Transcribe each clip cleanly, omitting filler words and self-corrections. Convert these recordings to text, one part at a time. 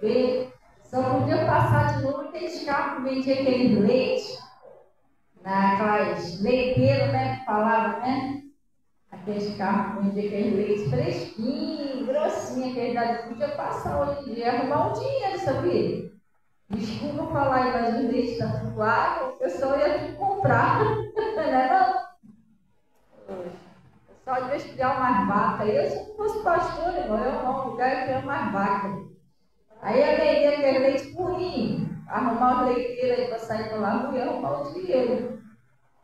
ver. Só podia passar de novo aqueles carros que vendiam aquele leite, naquelas leiteiras, né, que falavam, né? Aqueles carros que vendiam aquele leite fresquinho, grossinho, aquele dali podia passar hoje em dia, arrumar um dinheiro, sabia? Desculpa falar aí, mas o leite está tudo água, o pessoal ia tudo comprar, não é não? O pessoal devia criar umas vacas. Eu, se não fosse pastor, irmão, eu arrumar um lugar e criar umas vacas. Aí ia vender aquele leite purinho, arrumar uma leiteira aí para sair pela rua e arrumar o dinheiro.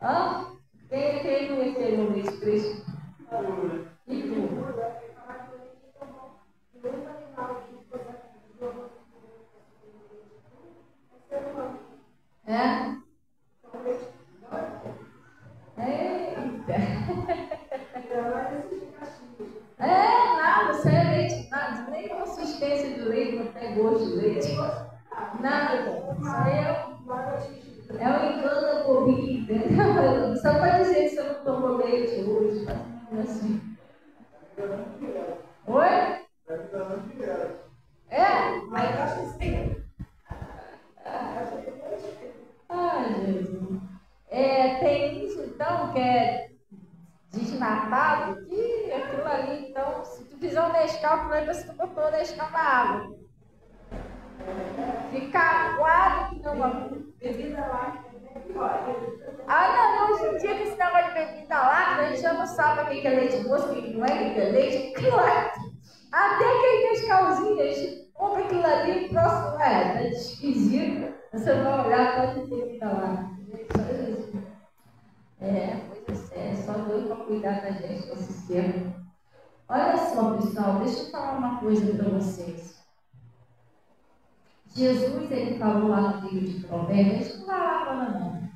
Hã? Quem não ia querer um leite fresco? E tu? É? Eita! Nada, isso é leite, nada, nem consistência de leite, não tem gosto de leite. Nada, isso aí é um engano bobinho, entendeu? Só para dizer que você não tomou leite hoje, assim. Oi? Mas eu acho que sim. Ai, Jesus. Tem isso, então, que é desnatado, que aquilo ali, então, se tu fizer um Nescau, tu vai ver se tu botou o Nescau na água. Fica aguado que não. Bebida láctea. Não, hoje em dia, com esse negócio de bebida láctea, a gente já não sabe o que é leite moço, o que não é, o que é leite lácteo. Até aquele Nescauzinho, a gente compra aquilo ali, o próximo tá esquisito. Você vai olhar quanto de bebida láctea. Pois é, só Deus para cuidar da gente nesse sistema. Olha só, pessoal, deixa eu falar uma coisa para vocês. Jesus, ele falou lá no livro de Provérbios, não vai lá agora não.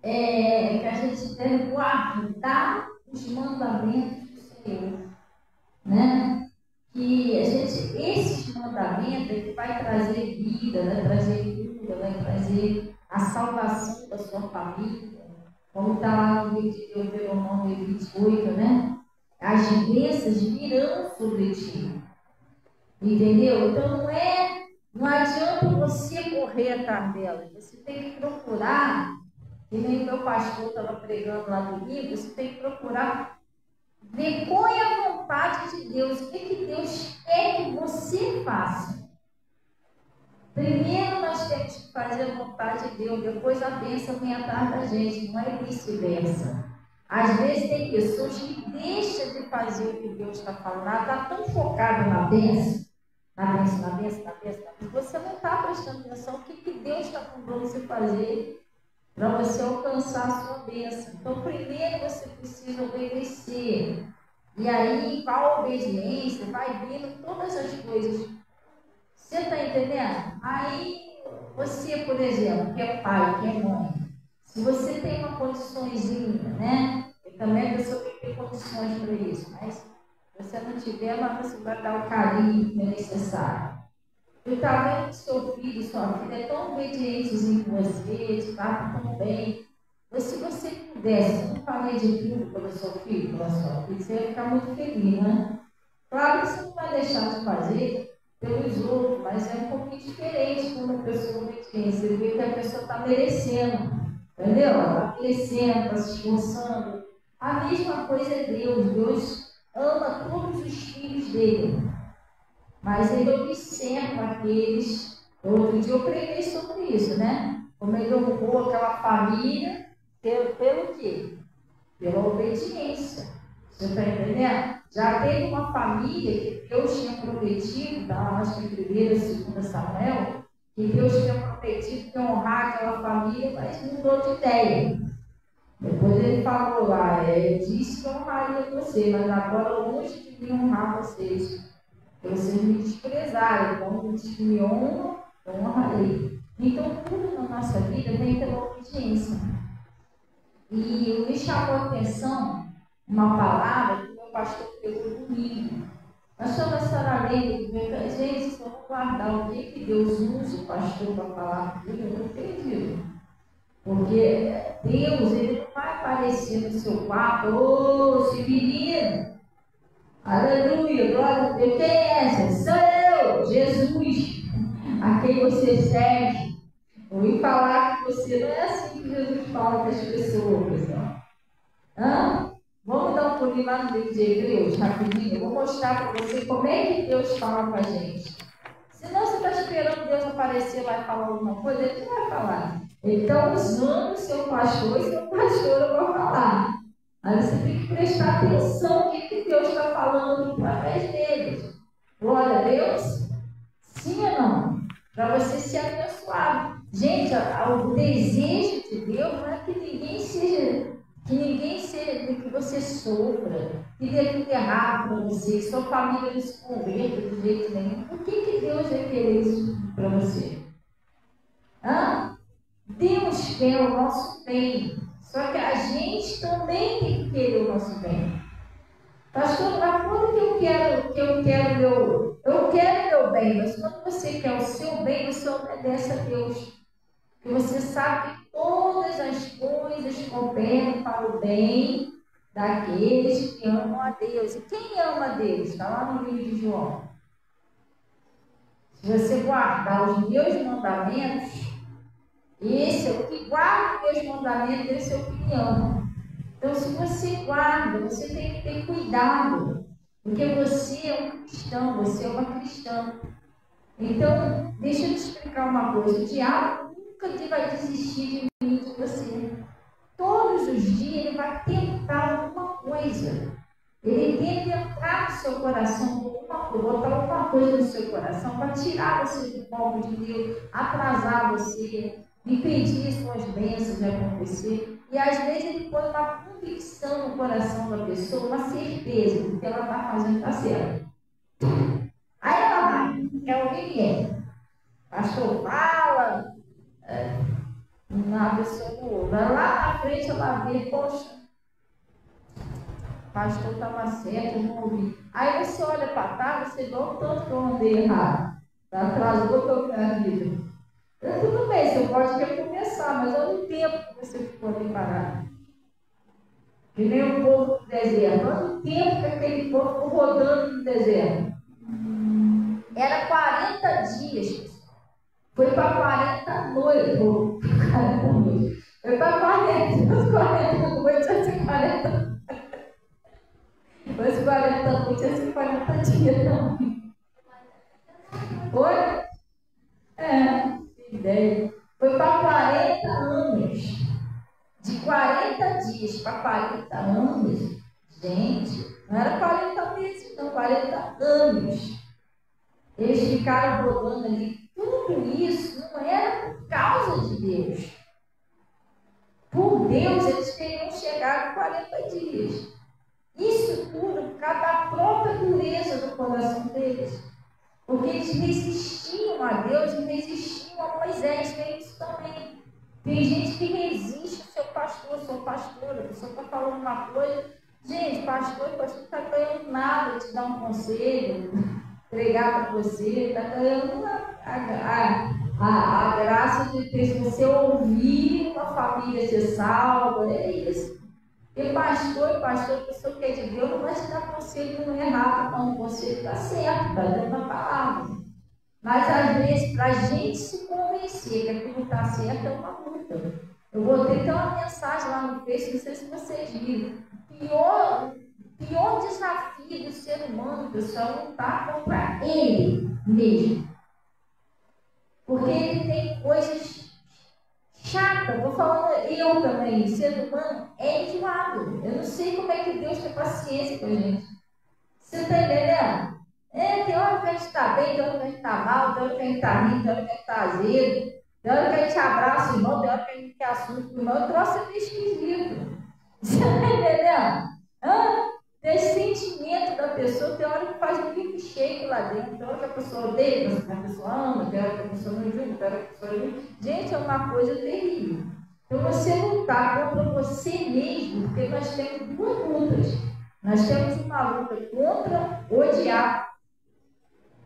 Que a gente deve guardar os mandamentos do Senhor, né? Que a gente, esses mandamentos, ele vai trazer vida, vai trazer cura, vai trazer a salvação da sua família. Como está lá no livro de Deuteronômio 28, né? As bênçãos virão sobre ti. Entendeu? Então não adianta você correr atrás delas. Você tem que procurar, que nem o meu pastor estava pregando lá no livro, você tem que procurar ver qual é a vontade de Deus, o que Deus quer que você faça. Primeiro nós temos que fazer a vontade de Deus, depois a bênção vem atrás da gente, não é vice-versa. Às vezes tem pessoas que deixam de fazer o que Deus está falando, ela está tão focada na bênção, você não está prestando atenção no que Deus está mandando você fazer para você alcançar a sua bênção. Então, primeiro você precisa obedecer. E aí, com a obediência, vai vindo todas as coisas. Você está entendendo? Aí, você, por exemplo, que é pai, que é mãe, se você tem uma condiçõezinha, né? E também a pessoa tem que ter condições para isso, mas se você não tiver, mas você vai dar o carinho que é necessário. Tu está vendo que seu filho, sua filha é tão obedientezinho com você, te trata tão bem. Mas se você pudesse, não falei de tudo pelo seu filho, pela sua filha, você ia ficar muito feliz, né? Claro que você não vai deixar de fazer pelos outros, mas é um pouquinho diferente quando a pessoa obediente. Você vê que a pessoa está merecendo, entendeu? Está merecendo, está se esforçando. A mesma coisa é Deus. Deus ama todos os filhos dele. Mas ele observa aqueles. Outro dia eu preguei sobre isso, né? Como ele honrou aquela família pelo quê? Pela obediência. Você está entendendo? Já teve uma família que Deus tinha prometido, tá? Acho que 1º e 2 Samuel, que Deus tinha prometido que honrar aquela família, mas mudou de ideia. Depois ele falou lá, eu disse que eu honraria você, mas agora longe de mim honrar vocês. Vocês me desprezaram, então os que me honram, eu honrarei. Então, tudo na nossa vida vem pela obediência. E me chamou a atenção uma palavra que o meu pastor pegou comigo. Nós estamos essa lei, gente, se eu vou guardar o que Deus usa o pastor para falar comigo, eu não acredito. Porque Deus, ele não vai aparecer no seu quarto, ô, Severino. Aleluia, glória a Deus. Quem é essa? Sou eu, Jesus. a quem você serve. Ouvi falar que você não é assim que Jesus fala com as pessoas, pessoal. Vamos dar um pulinho lá no livro de Hebreus, rapidinho. Eu vou mostrar para você como é que Deus fala com a gente. Senão você está esperando Deus aparecer lá e falar alguma coisa, Ele não vai falar. Ele está usando o seu pastor e seu pastor não vai falar. Aí você tem que prestar atenção no que Deus está falando através deles. Glória a Deus? Sim ou não? Para você ser abençoado. Gente, o desejo de Deus não é que ninguém seja, que você sofra, que dê tudo errado para você, que sua família não se converta de jeito nenhum. Por que Deus vai querer isso para você? Deus quer o nosso bem. Só que a gente também tem que querer o nosso bem. Pastor, mas quando que eu quero meu bem, mas quando você quer o seu bem, você obedece a Deus. Porque você sabe que todas as coisas cooperam para o bem daqueles que amam a Deus. E quem ama a Deus? Está lá no livro de João. Se você guardar os meus mandamentos, esse é o que guarda os meus mandamentos, esse é o que me ama. Então, se você guarda, você tem que ter cuidado, porque você é um cristão, você é uma cristã. Então, deixa eu te explicar uma coisa: o diabo nunca vai desistir de mim, de você. Todos os dias ele vai tentar alguma coisa. Ele tenta entrar no seu coração, botar alguma coisa no seu coração para tirar você do foco de Deus, atrasar você, impedir suas bênçãos de acontecer. E às vezes ele põe uma convicção no coração da pessoa, uma certeza de que ela está fazendo está certo. Aí ela vai, quer ouvir quem? Pastor fala, a pessoa não ouve. Lá na frente ela vê, poxa, o pastor estava certo, eu não ouvi. Aí você olha para trás, você vê o tanto que eu andei errado. Atrasou a minha vida. Tudo bem, você pode recomeçar, mas olha o tempo que você ficou ali parado. Que nem o povo do deserto. Olha o tempo que aquele povo ficou rodando no deserto. Era 40 dias. Foi para 40 noites. Foi para 40 noites, assim, 40. Mas 40 noites, assim, 40 dias, não. Foi? Ideia. Foi para 40 anos. De 40 dias para 40 anos, gente, não era 40 meses, não, 40 anos. Eles ficaram rodando ali. Tudo isso não era por causa de Deus. Por Deus, eles queriam chegar a 40 dias. Isso tudo por causa da própria dureza do coração deles. Porque eles resistiam a Deus e resistiam a Moisés, que é isso também. Tem gente que resiste ao seu pastor, sua pastora. A pessoa está falando uma coisa. Gente, pastor não está ganhando nada, te dar um conselho, entregar para você. Está ganhando a graça de ter, se você ouvir uma família ser salva, é isso. E pastor, a pessoa que é de Deus não vai te dar conselho não errado, não. O conselho está certo, está dando a palavra. Mas às vezes, para a gente se convencer que aquilo está certo, é uma luta. Eu botei até uma mensagem lá no Facebook, não sei se vocês viram. O pior desafio do ser humano, pessoal, não está contra ele mesmo. Porque ele tem coisas chatas. Vou falando, eu também, ser humano é enjoado. Eu não sei como é que Deus tem paciência com a gente. Você está entendendo? Tem hora que a gente está bem, tem hora que a gente está mal, tem hora que a gente está rindo, tem hora que a gente está azedo, tem hora que a gente abraça o irmão, tem hora que a gente quer assunto com o irmão. O troço é meio esquisito. Você está entendendo? Tem esse sentimento da pessoa, tem hora que faz um milkshake lá dentro, tem hora que a pessoa odeia, tem hora que a pessoa ama, tem hora que a pessoa não julga, tem hora que a pessoa não julga. Gente, é uma coisa terrível. Então você lutar contra você mesmo, porque nós temos duas lutas. Nós temos uma luta contra o diabo,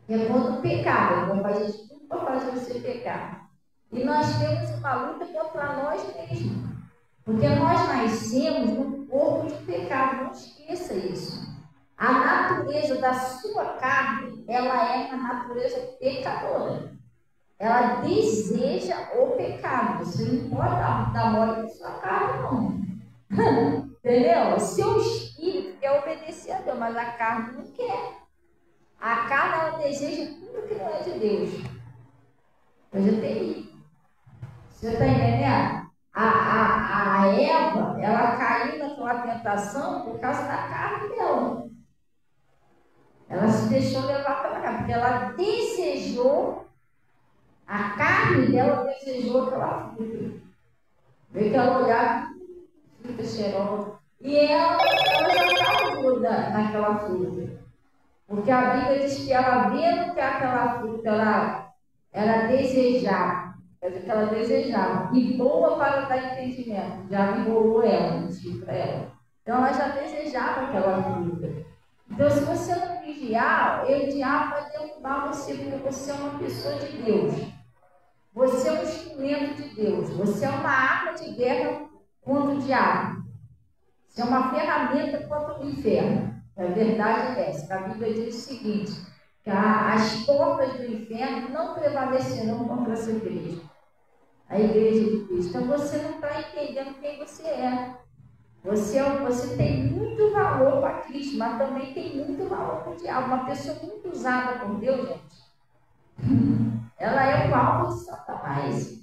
que é contra o pecado. Ele vai fazer tudo para fazer você pecar. E nós temos uma luta contra nós mesmos. Porque nós nascemos num corpo de pecado. Não esqueça isso. A natureza da sua carne, ela é uma natureza pecadora. ela deseja o pecado. Você não pode dar mole para sua carne, não. Entendeu? O seu espírito quer obedecer a Deus, mas a carne não quer. A carne, ela deseja tudo que não é de Deus. Coisa terrível. Você está entendendo? A Eva, ela caiu naquela tentação por causa da carne dela. Ela se deixou levar pela carne, porque ela desejou, a carne dela desejou aquela fruta. Veio que ela olhava, fruta cheirosa, e ela já estava naquela fruta. Porque a Bíblia diz que ela, vendo que aquela fruta era desejada, quer dizer que ela desejava, e boa para dar entendimento, já enrolou ela, mentiu para ela. Então ela já desejava aquela fruta. Então, se você não vigiar, o diabo vai derrubar você, porque você é uma pessoa de Deus. Você é um instrumento de Deus. Você é uma arma de guerra contra o diabo. Você é uma ferramenta contra o inferno. A verdade é essa. A Bíblia diz o seguinte, que as portas do inferno não prevalecerão contra essa igreja. A igreja de Cristo. Então, você não está entendendo quem você é. Você tem muito valor para Cristo, mas também tem muito valor para o diabo. Uma pessoa muito usada por Deus, gente, ela é o alvo de Satanás.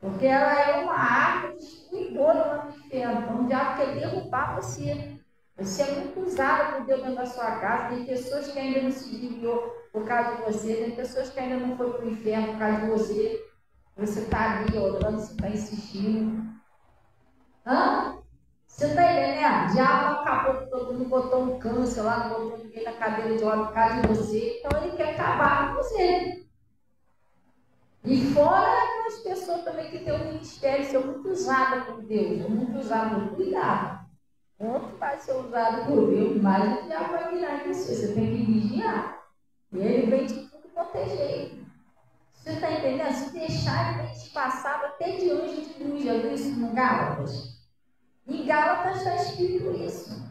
Porque ela é uma arma destruidora lá no inferno. Então o diabo quer derrubar você. Você é muito usada por Deus dentro da sua casa. Tem pessoas que ainda não se desviou por causa de você. Tem pessoas que ainda não foram para o inferno por causa de você. Você está ali orando, você está insistindo. Você está entendendo? O diabo acabou com todo mundo, botou um câncer lá, não botou ninguém na cadeira de óleo por causa de você. Então ele quer acabar com você. E fora as pessoas também que têm um ministério, são muito usadas por Deus, muito usadas por cuidado. Quanto vai ser usado por Deus, mais o diabo vai virar em você. Você tem que vigiar. E ele vem de tudo quanto é jeito. Você está entendendo? Se deixar, ele vem disfarçado até de anjo de luz. Já viu isso no Gálatas? Em Gálatas está escrito isso.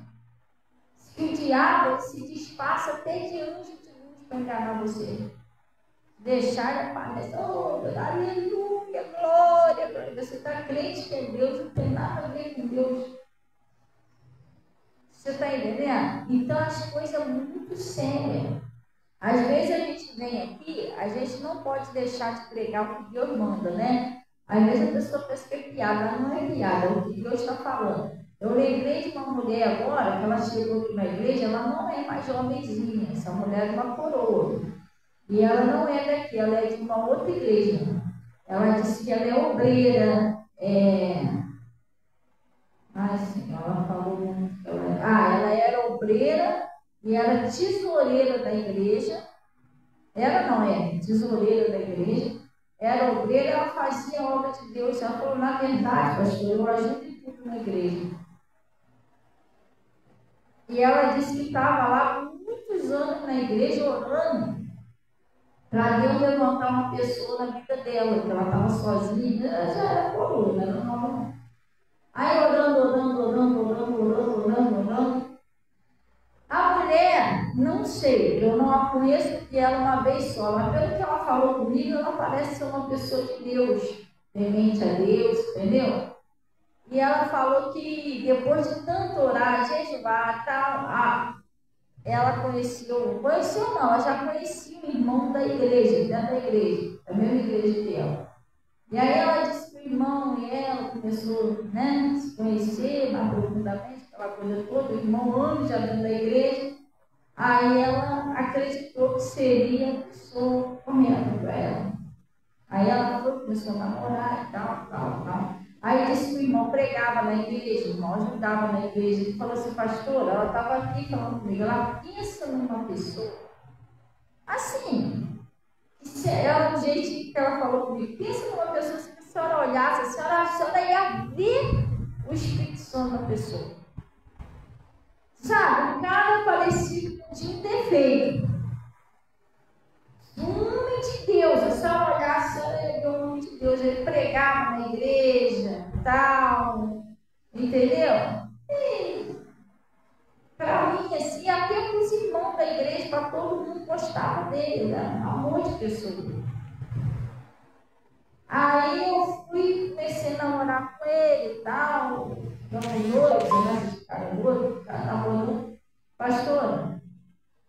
Que o diabo se disfarça até de anjo de luz para enganar você. Deixar ele aparecer, oh, aleluia, glória, glória. Você está crente que é Deus, não tem nada a ver com Deus. Você está entendendo? Então as coisas são muito sérias. Às vezes a gente vem aqui, a gente não pode deixar de pregar o que Deus manda, né? Às vezes a pessoa pensa que é piada, mas não é piada, é o que Deus está falando. Eu lembrei de uma mulher agora, que ela chegou aqui na igreja, ela não é mais jovenzinha, essa mulher é uma coroa. E ela não é daqui, ela é de uma outra igreja. Ela disse que ela é obreira. Ela falou muito que ela era obreira e era tesoureira da igreja. Ela não é tesoureira da igreja. Era obreira, ela fazia a obra de Deus. Ela falou, na verdade, pastor, eu ajudo em tudo na igreja. E ela disse que estava lá por muitos anos na igreja orando para Deus levantar uma pessoa na vida dela, que ela estava sozinha, ela já era coroa, era normal. Aí orando. A mulher, não sei, eu não a conheço porque ela uma vez só, mas pelo que ela falou comigo, ela parece ser uma pessoa de Deus, temente a Deus, entendeu? E ela falou que depois de tanto orar, jejuar, tal, ela conheceu não, ela já conhecia um irmão da igreja, dentro da igreja, da mesma igreja dela. E aí ela disse que o irmão e ela começou, né, a se conhecer mais profundamente, aquela coisa toda, o irmão ama já dentro da igreja. Aí ela acreditou que seria a pessoa correta para ela. Aí ela foi, começou a namorar e tal. Aí disse que o irmão pregava na igreja, o irmão ajudava na igreja. Ele falou assim, pastor, ela estava aqui falando comigo, ela pensa numa pessoa, assim, ela, do jeito que ela falou comigo, pensa numa pessoa, se a senhora olhasse, a senhora ia ver o Espírito Santo da pessoa. Sabe, o cara parecia que tinha um defeito. Um homem de Deus, a senhora olhasse, a senhora ia ver um homem de Deus, ele pregava na igreja, tal, entendeu? E para mim, assim, até para os irmãos da igreja, para todo mundo gostava dele, né? Um monte de pessoas. Aí eu comecei a namorar com ele e tal. Ficamos noivos, né? Esse cara noivo, o cara namorou. Pastora,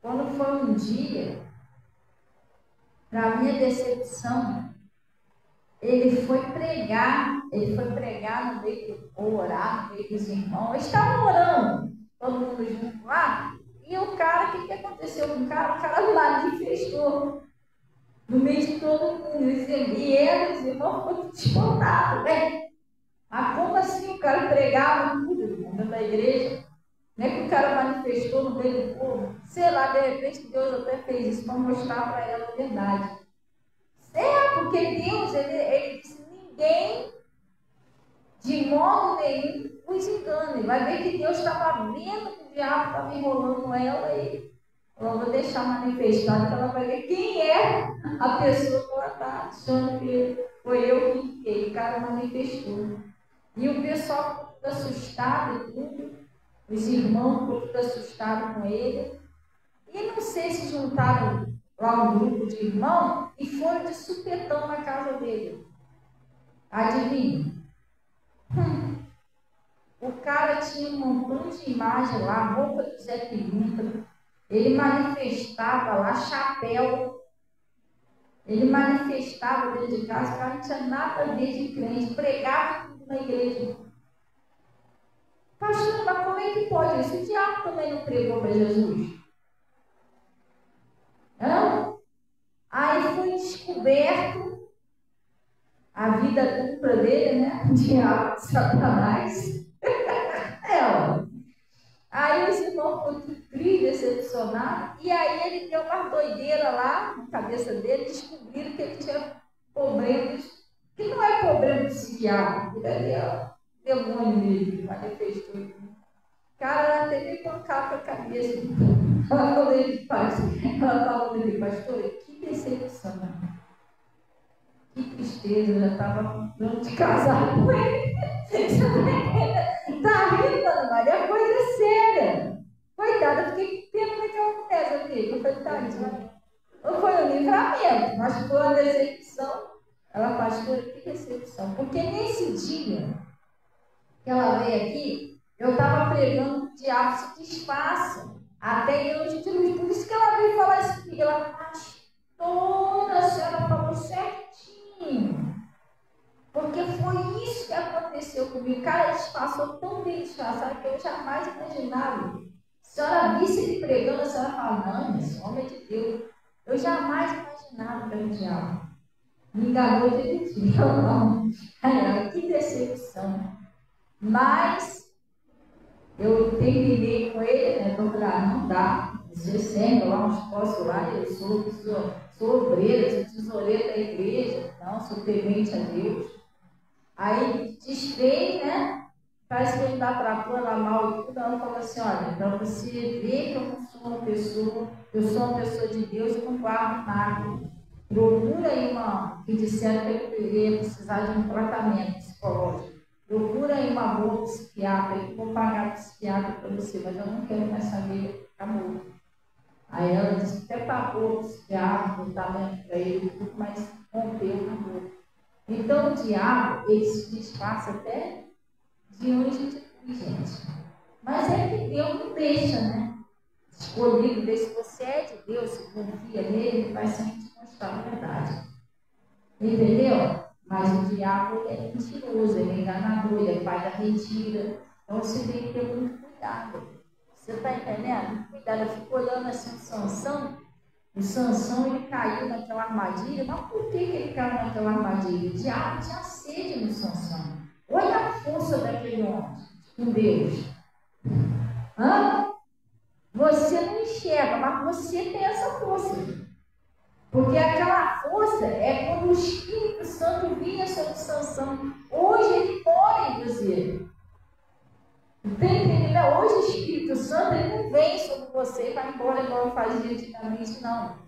quando foi um dia, para minha decepção, ele foi pregar no meio do povo, orar no meio dos irmãos. Eles estavam orando, todo mundo junto lá. E o cara, o que aconteceu com o cara? O cara manifestou no meio de todo mundo. E eles, os irmãos, foram descontados, né? Mas como assim o cara pregava tudo dentro da igreja? Não é que o cara manifestou no meio do povo? Sei lá, de repente Deus até fez isso para mostrar para ela a verdade. Porque Deus, ele disse: ninguém, de modo nenhum, os engane. Vai ver que Deus estava vendo que o diabo estava enrolando ela e eu vou deixar manifestado, que ela vai ver quem é a pessoa que ela está achando que foi eu que fiquei. O cara manifestou. E o pessoal ficou tudo assustado, tudo. Os irmãos ficou tudo assustados com ele. E não sei se juntaram lá um grupo de irmãos e foram de supetão na casa dele. Adivinha? O cara tinha um montão de imagem lá, roupa do Zé Pilintra. Ele manifestava lá chapéu. Ele manifestava dentro de casa. O cara não tinha nada a ver de crente. Pregava tudo na igreja. Pastor, mas como é que pode isso? O diabo também não pregou para Jesus. Não? Aí foi descoberto a vida dupla dele, né? O diabo de Satanás. Aí os irmãos foram triste, decepcionados. E aí ele deu uma doideira lá na cabeça dele. Descobriram que ele tinha problemas. Que não é problema psiquiátrico. Ele é demônio mesmo, que manifestou. O cara até me pancava com a cabeça. Ela falou dele, pastor, que decepção. Que tristeza, eu já estava pronto de casar com ele. Tá rindo, Ana Maria? É coisa séria. Coitada, eu fiquei com pena daquela mulher aqui. Eu falei, tadinha. Não foi um livramento, mas foi uma decepção. Ela, pastora, que decepção. Porque nesse dia que ela veio aqui, eu estava pregando que o diabo se desfaça. Até eu de luz. Por isso que ela veio falar isso comigo. Ela, pastora, a senhora falou certinho. Porque foi isso que aconteceu comigo. O cara disfarçou tão bem disfarçado que eu jamais imaginava. Se a senhora visse ele pregando, a senhora fala, não, esse homem é de Deus. Eu jamais imaginava que era o diabo. Me enganou de dia, não. Que decepção. Mas eu terminei com ele, né? Então, não dá. Você sempre lá uns postos lá, eu sou obreira, sou tesoureira da igreja, não, sou temente a Deus. Aí desfez, né? Parece que ele dá para falar mal e tudo. Ela falou assim: olha, para você ver que eu não sou uma pessoa, eu sou uma pessoa de Deus e não guardo nada. Procura aí que disseram que eu iria precisar de um tratamento psicológico. Procura aí uma boa psiquiatra, eu vou pagar psiquiatra para você, mas eu não quero mais saber, acabou. Aí ela disse que até pagou o psiquiatra, o tratamento para ele, tudo, mas rompeu, acabou. Então o diabo, ele se disfarça até de anjo de luz, gente. Mas é que Deus não deixa, né? Escolhido, se você é de Deus, se confia nele, ele vai sempre te mostrar a verdade. Entendeu? Mas o diabo é mentiroso, ele é enganador, ele é pai da mentira. Então você tem que ter muito cuidado. Você está entendendo? Cuidado, eu fico olhando assim o Sansão. O Sansão, ele caiu naquela armadilha. Mas por que ele caiu naquela armadilha? O diabo tinha sede no Sansão. Olha a força daquele homem com Deus. Você não enxerga, mas você tem essa força. Porque aquela força é quando o Espírito Santo vinha sobre Sansão. Hoje ele mora em você. Entendeu? Hoje o Espírito Santo ele não vem sobre você e vai embora igual fazia antigamente, não.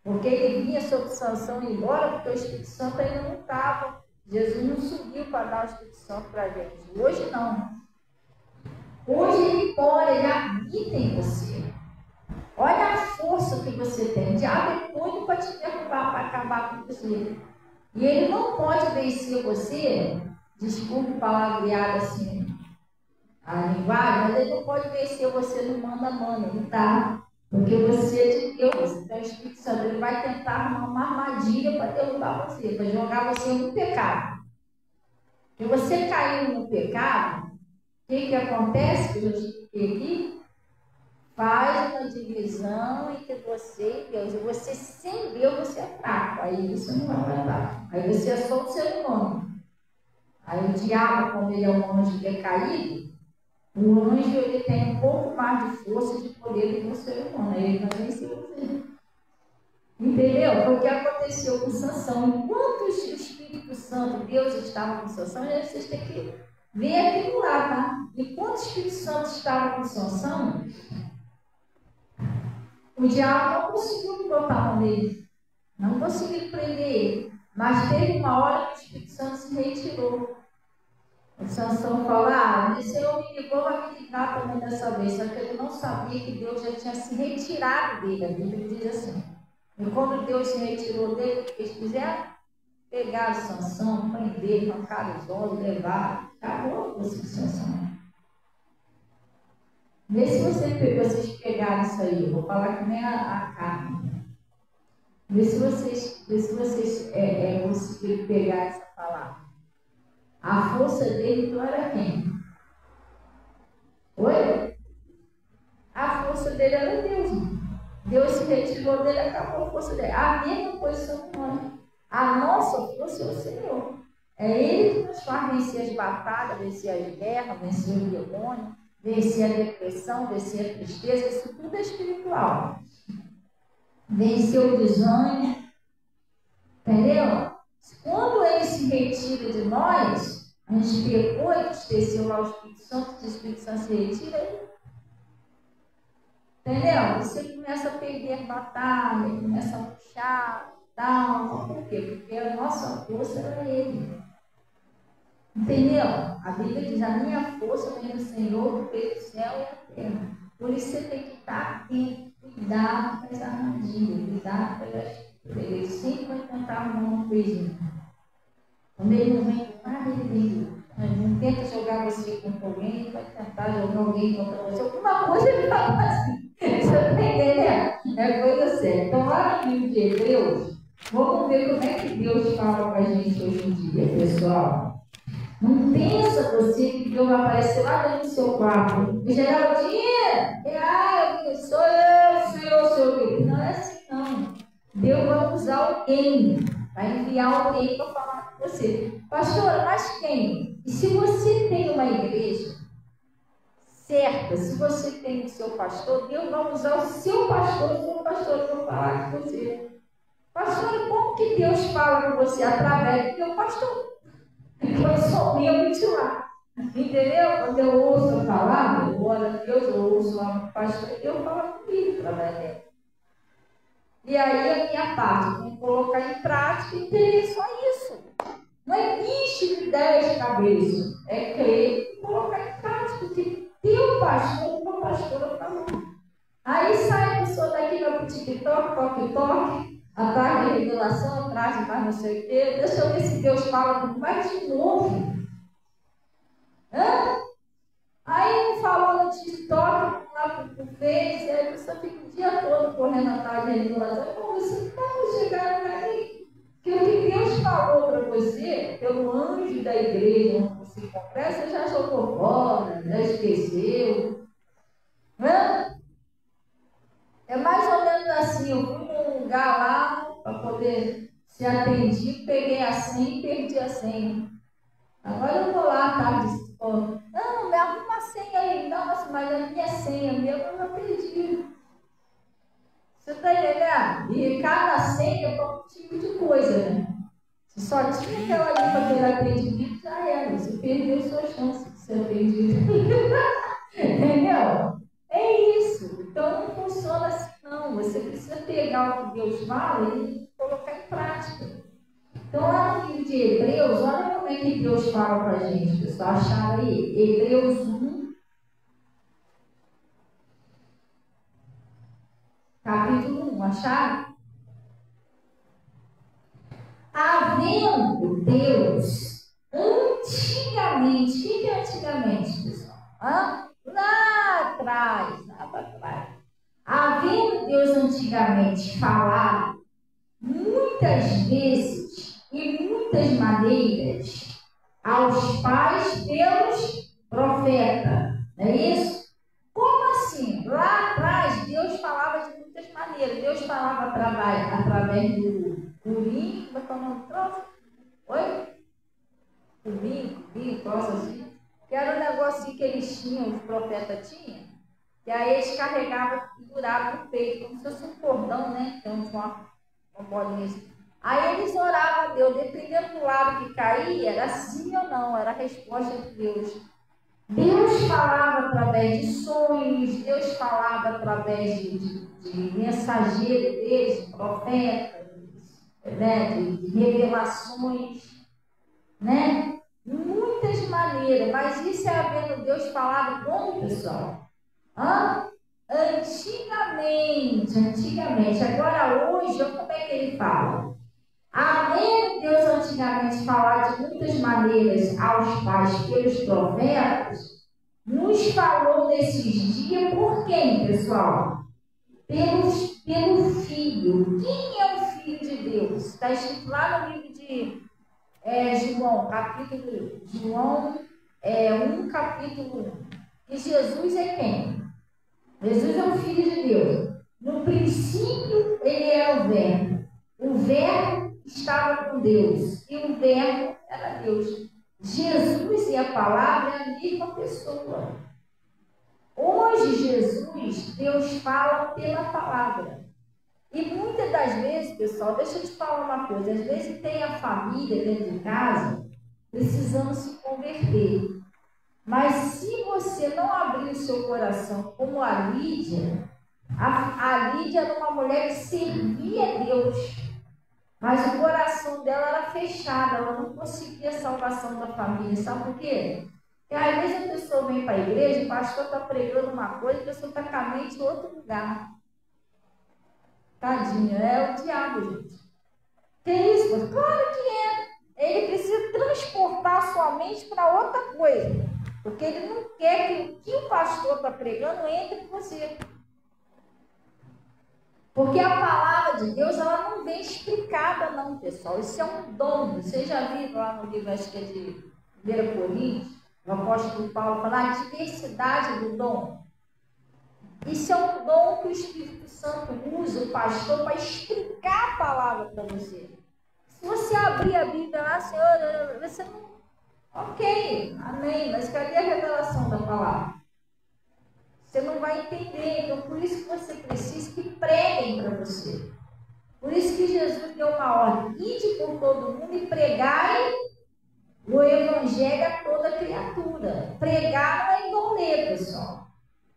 Porque ele vinha sobre Sansão e ia embora, porque o Espírito Santo ainda não estava. Jesus não subiu para dar o Espírito Santo para a gente. Hoje não. Hoje ele mora, ele habita em você. Olha a força que você tem. O diabo é doido para te derrubar, para acabar com você. E ele não pode vencer você, desculpe palavreado assim, a linguagem, mas ele não pode vencer você no manda-manda, não tá? Porque você é de Deus, então o Espírito Santo ele vai tentar arrumar uma armadilha para derrubar você, para jogar você no pecado. Se você caiu no pecado, o que acontece? Que eu expliquei aqui, faz uma divisão entre você e Deus. E você, sem Deus, você é fraco. Aí você não vai aguentar. Aí você é só um ser humano. Aí o diabo, como ele é um anjo decaído, o anjo ele tem um pouco mais de força e de poder do que o ser humano. Aí ele vai vencer você. Entendeu? Foi o que aconteceu com Sansão. Enquanto o Espírito Santo, Deus estava com Sansão, vocês têm que ver aquilo lá, tá? Enquanto o Espírito Santo estava com Sansão, o diabo não conseguiu botar a mão nele. Não conseguiu prender ele. Mas teve uma hora que o Espírito Santo se retirou. O Sansão falou, o Senhor me ligou, vai me ligar também dessa vez. Só que ele não sabia que Deus já tinha se retirado dele. A Bíblia diz assim. E quando Deus se retirou dele, o que eles fizeram? Pegaram Sansão, prenderam, arrancaram os olhos, levaram. Acabou a Sansão. Vê se vocês pegaram isso aí. Eu vou falar que nem a carne. Vê se vocês conseguiram pegar essa palavra. A força dele então era quem? Oi? A força dele era Deus. Deus se retirou dele, acabou a força dele. A mesma coisa humana. A nossa força é o Senhor. É Ele que nos faz vencer as batalhas, vencer as guerras, vencer o demônio, vencer a depressão, vencer a tristeza. Isso tudo é espiritual. Vencer o desânimo. Entendeu? Quando Ele se retira de nós, a gente pecou e desceu lá o Espírito Santo, o Espírito Santo se retira. Entendeu? Você começa a perder batalha, começa a puxar, tal. Por quê? Porque a nossa força era Ele. Entendeu? A Bíblia diz, a minha força vem do Senhor, que fez o céu e a terra. Por isso você tem que estar atento, cuidado com as armadilhas, cuidado com as... Ele sempre vai tentar arrumar uma coisinha. Quando ele não vem com nada, ele vem. Não tenta jogar você contra alguém, ele vai tentar jogar alguém contra você. Alguma coisa ele vai fazer. Você está entendendo? É coisa séria. Então, lá no livro de Hebreus, vamos ver como é que Deus fala com a gente hoje em dia, pessoal. Não pensa você que Deus vai aparecer lá dentro do seu quarto. Geraldinha, sou eu, Senhor. Não é assim, não. Deus vai usar alguém, vai enviar alguém para falar com você. Pastora, mas quem? E se você tem uma igreja certa, se você tem o seu pastor, Deus vai usar o seu pastor para falar com você. Pastora, como que Deus fala com você? Através do meu pastor. Eu sou membro de lá. Entendeu? Quando eu ouço a palavra, eu oro a Deus, eu ouço lá o pastor, Deus fala comigo através dela. E aí a minha parte, vamos colocar em prática e ter só isso. Não existe 10 cabeças. É crer e colocar em prática. Porque teu pastor, tua pastora falou. Aí sai a pessoa daqui, vai para o TikTok, toque, atrás de revelação, atrás de mais não sei o quê. Deixa eu ver se Deus fala com mais de novo. Aí não falou no TikTok, lá pro Face, aí a pessoa fica o dia todo correndo atrás de revelação. Pô, você não vai chegar aí. Que o que Deus falou para você, pelo anjo da igreja onde você conversa, você já jogou fora, já esqueceu. É mais ou menos assim, eu fui num lugar lá para poder ser atendido, peguei a senha e perdi a senha. Agora eu vou lá, tá? Não, me arruma a senha aí. Nossa, mas a minha senha mesmo eu já perdi. Você está entendendo? E cada senha é para um tipo de coisa, né? Se só tinha aquela ali para ter atendimento, já era. Você perdeu sua chance de ser atendido. Entendeu? É isso. Então não funciona assim, não. Você precisa pegar o que Deus fala e colocar em prática. Então, lá no livro de Hebreus, olha como é que Deus fala para a gente, pessoal. Acharam aí? Hebreus 1, capítulo 1. Acharam? Havendo Deus, antigamente, o que é antigamente, pessoal? Lá atrás, havendo Deus antigamente falado muitas vezes e muitas maneiras aos pais pelos profetas, não é isso? Como assim? Lá atrás Deus falava de muitas maneiras. Deus falava através do Urim, como é que é o nome do troço? Oi? Urim, troço assim. Que era um negocinho que eles tinham, os profetas tinham, que aí eles carregavam e duravam no peito, como se fosse um cordão, né? Então, uma bolinha assim. Aí eles oravam a Deus, dependendo do lado que caía, era sim ou não, era a resposta de Deus. Deus falava através de sonhos, Deus falava através de mensageiro deles, de profetas, né? de revelações, né? Muitas maneiras, mas isso é havendo Deus falado como, pessoal? Antigamente. Agora, hoje, como é que ele fala? Havendo Deus antigamente falar de muitas maneiras aos pais pelos profetas, nos falou nesses dias por quem, pessoal? Pelo Filho. Quem é o Filho de Deus? Está escrito lá no livro de João, capítulo João 1, capítulo 1. E Jesus é quem? Jesus é o Filho de Deus. No princípio, ele era o Verbo. O Verbo estava com Deus. E o Verbo era Deus. Jesus e a palavra é a mesma pessoa. Hoje, Jesus, Deus fala pela palavra. E muitas das vezes, pessoal, deixa eu te falar uma coisa. Às vezes tem a família dentro de casa precisando se converter. Mas se você não abrir o seu coração como a Lídia, a Lídia era uma mulher que servia a Deus, mas o coração dela era fechado, ela não conseguia a salvação da família. Sabe por quê? Porque às vezes a pessoa vem para a igreja, o pastor está pregando uma coisa, a pessoa está com a mente em outro lugar. Tadinha, é o diabo, gente. Que isso? Claro que é. Ele precisa transportar a sua mente para outra coisa. Porque ele não quer que o que o pastor está pregando entre em você. Porque a palavra de Deus, ela não vem explicada não, pessoal. Isso é um dom. Vocês já viram lá no livro, acho que é de 1 Coríntios, o apóstolo Paulo fala a diversidade do dom. Isso é um dom que o Espírito Santo usa, o pastor, para explicar a palavra para você. Se você abrir a Bíblia lá, Senhor, você não... Ok, amém, mas cadê a revelação da palavra? Você não vai entender, então por isso que você precisa que preguem para você. Por isso que Jesus deu uma ordem, ide por todo mundo e pregai o evangelho a toda criatura. Pregar não é igual ler, pessoal.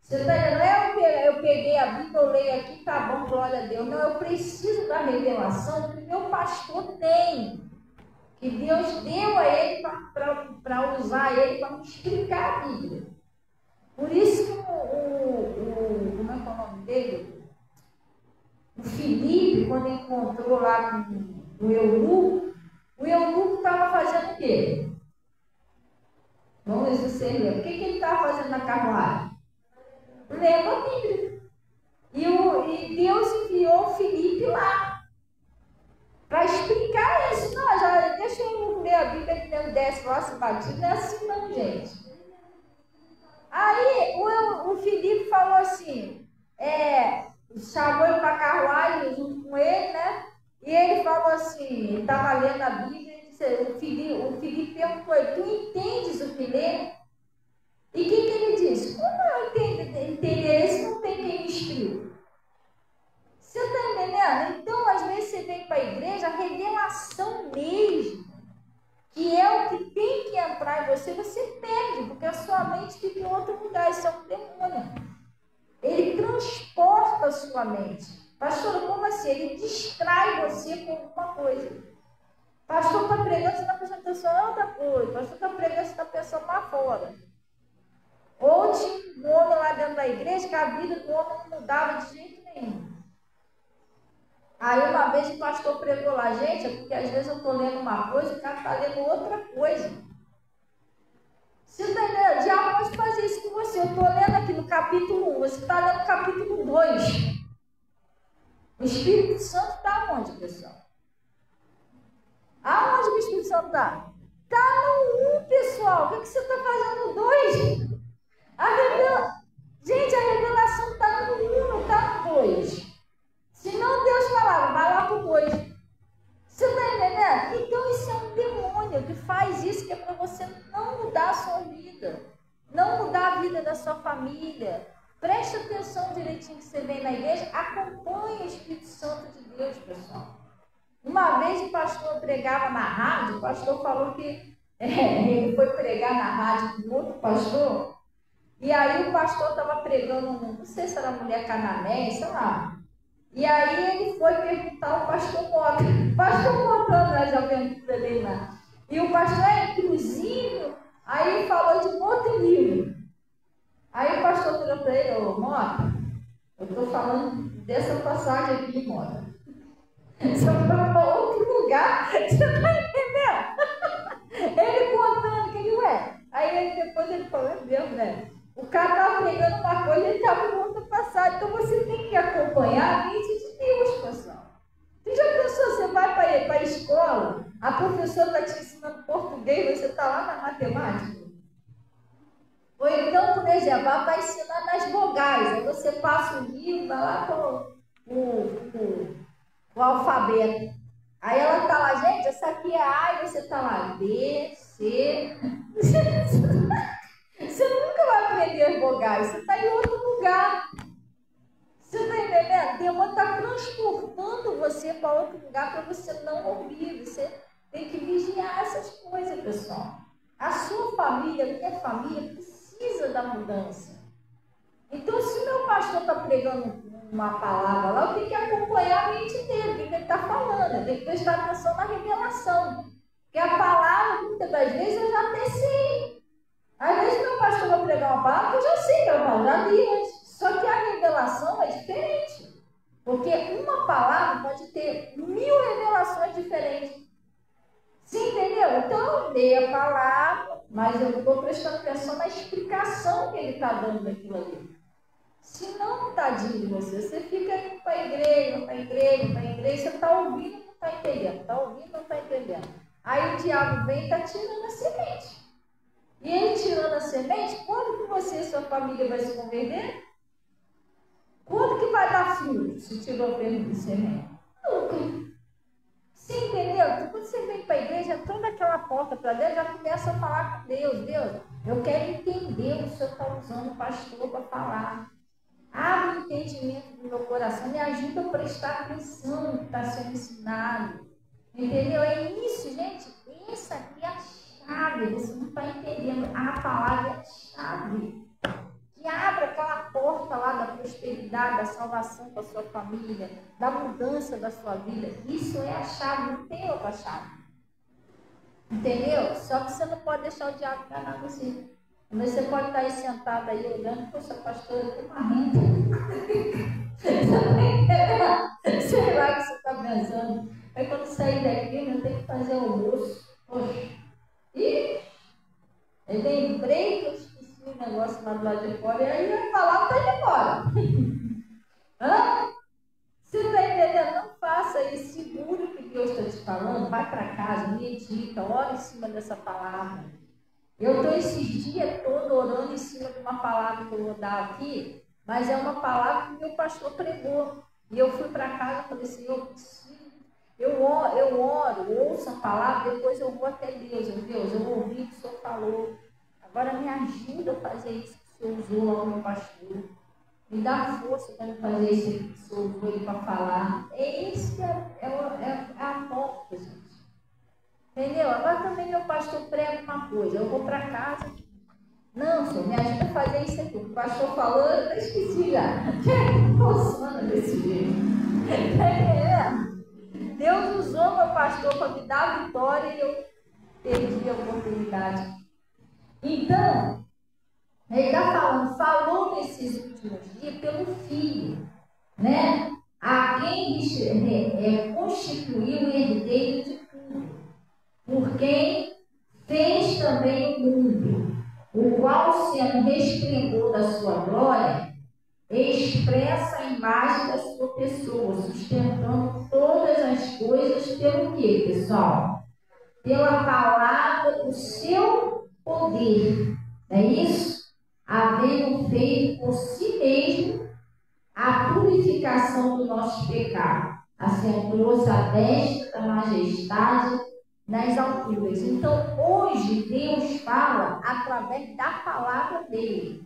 Você está dizendo, não é eu peguei a Bíblia, eu leio aqui, tá bom, glória a Deus. Não, eu preciso da revelação que o meu pastor tem. Que Deus deu a ele para usar ele para me explicar a Bíblia. Por isso que como é que é o nome dele? O Filipe, quando encontrou lá com o eunuco estava fazendo o quê? Vamos ver se você lembra. O que ele estava fazendo na carruagem? Lendo a Bíblia. E Deus enviou o Filipe lá para explicar isso. Não, já deixa eu ler a Bíblia que ele desce lá, se batiza. Não é assim não, gente. Aí o Filipe falou assim, chamou ele para a carruagem junto com ele, né? E ele falou assim, ele estava lendo a Bíblia, e disse, o Filipe perguntou, tu entendes o que lê? E o que ele disse? Como eu entender se não tem quem me explique? Você está entendendo? Então, às vezes você vem para a igreja, a revelação mesmo, que é o que tem que entrar em você, você perde, porque a sua mente fica em outro lugar, isso é um demônio. Ele transporta a sua mente. Pastor, como assim? Ele distrai você com alguma coisa. Pastor está pregando, você está prestando atenção em outra coisa. Pastor está pregando, você está pensando lá fora. Ou tinha um homem lá dentro da igreja que a vida do homem não mudava de jeito nenhum. Aí uma vez o pastor pregou lá, gente, é porque às vezes eu estou lendo uma coisa e o cara está lendo outra coisa. Você está entendendo? O diabo pode fazer isso com você. Eu estou lendo aqui no capítulo 1, você está lendo no capítulo 2. O Espírito Santo está onde, pessoal? Aonde o Espírito Santo está? Está no 1, pessoal. O que você está fazendo no 2? Gente, a revelação está no 1, não está no 2. Se não Deus falava, vai lá para o 2. Você está entendendo? Então isso é um demônio que faz isso, que é para você não mudar a sua vida. Não mudar a vida da sua família. Preste atenção direitinho que você vem na igreja. Acompanhe o Espírito Santo de Deus, pessoal. Uma vez o pastor pregava na rádio, o pastor falou que ele foi pregar na rádio com outro pastor, e aí o pastor estava pregando, não sei se era mulher canané, sei lá. E aí ele foi perguntar ao pastor Mota. O pastor Mota, nós aventura dele lá. E o pastor é inclusive, aí ele falou de um outro livro. Aí o pastor virou para ele, ô Mota, eu estou falando dessa passagem aqui, Mota. Você foi para outro lugar, você está entendendo? Ele contando que ele é. Aí depois ele falou, meu Deus, né? O cara estava pregando uma coisa e ele estava em outra passagem. Então você tem que acompanhar a mente de Deus, pessoal. Você já pensou, você vai para a escola, a professora está te ensinando português, você está lá na matemática? Ou então, por exemplo, ela vai ensinar nas vogais. Aí você passa o livro, vai lá com o alfabeto. Aí ela está lá, gente, essa aqui é A, e você está lá, B, C. Você nunca vai aprender as vogais, você está em outro lugar. Você está entendendo? Deus está transportando você para outro lugar para você não ouvir. Você tem que vigiar essas coisas, pessoal. A sua família, a minha família, precisa da mudança. Então, se o meu pastor está pregando uma palavra lá, eu tenho que acompanhar a mente dele, o que ele está falando. Eu tenho que prestar atenção na revelação. Porque a palavra, muitas das vezes, eu já até sei. Às vezes meu pastor vai pregar uma palavra, eu já sei que é uma palavra, já li antes. Só que a revelação é diferente. Porque uma palavra pode ter 1000 revelações diferentes. Você entendeu? Então eu leio a palavra, mas eu estou prestando atenção na explicação que ele está dando daquilo ali. Se não, tadinho de você, você fica indo para a igreja, você está ouvindo e não está entendendo, está ouvindo e não está entendendo. Aí o diabo vem e está tirando a semente. E ele tirando a semente, quando que você e sua família vai se converter? Quando que vai dar fruto se tirou a semente? Nunca. Você entendeu? Então, quando você vem para a igreja, toda aquela porta para Deus, já começa a falar com Deus. Deus, eu quero entender o que o Senhor está usando o pastor para falar. Abre o entendimento do meu coração, me ajuda a prestar atenção no que está sendo ensinado. Entendeu? É isso, gente. Essa aqui é a chave. Você não está entendendo. A palavra é a chave. Que abre aquela porta lá da prosperidade, da salvação para a sua família, da mudança da sua vida. Isso é a chave, não tem outra chave. Entendeu? Só que você não pode deixar o diabo enganar você. Mas você pode estar aí sentado aí olhando, poxa, pastor, eu tenho uma renda. Sei lá o que você está pensando. Aí quando sair daqui, eu tenho que fazer almoço. Poxa. E eu lembrei que eu esqueci o negócio lá do lado de fora, e aí vai falar, tá de fora. Hã? Você está entendendo? Não faça isso, segura o que Deus está te falando, vai para casa, medita, ora em cima dessa palavra. Eu estou esses dias todos orando em cima de uma palavra que eu vou dar aqui, mas é uma palavra que meu pastor pregou. E eu fui para casa e falei assim, eu oro, ouço a palavra, depois eu vou até Deus. Deus, eu ouvi o que o Senhor falou. Agora me ajuda a fazer isso que o Senhor usou lá o meu pastor. Me dá força para me fazer isso que o Senhor usou ele para falar. É isso que é a porta, gente. Entendeu? Agora também meu pastor prega uma coisa. Eu vou para casa. Não, Senhor, me ajuda a fazer isso aqui. O pastor falou, eu até esqueci já. Funciona desse jeito. Deus usou meu pastor para me dar a vitória e eu perdi a oportunidade. Então, ele está falou nesses últimos dias pelo Filho, né? A quem constituiu o herdeiro de tudo, por quem fez também o mundo, o qual, sendo resplendor da sua glória, expressa a imagem da sua pessoa, sustentando todas as coisas pelo quê, pessoal? Pela palavra do seu poder. É isso? Havendo feito por si mesmo a purificação do nosso pecado, assentou-se à destra da majestade nas alturas. Então, hoje, Deus fala através da palavra dele.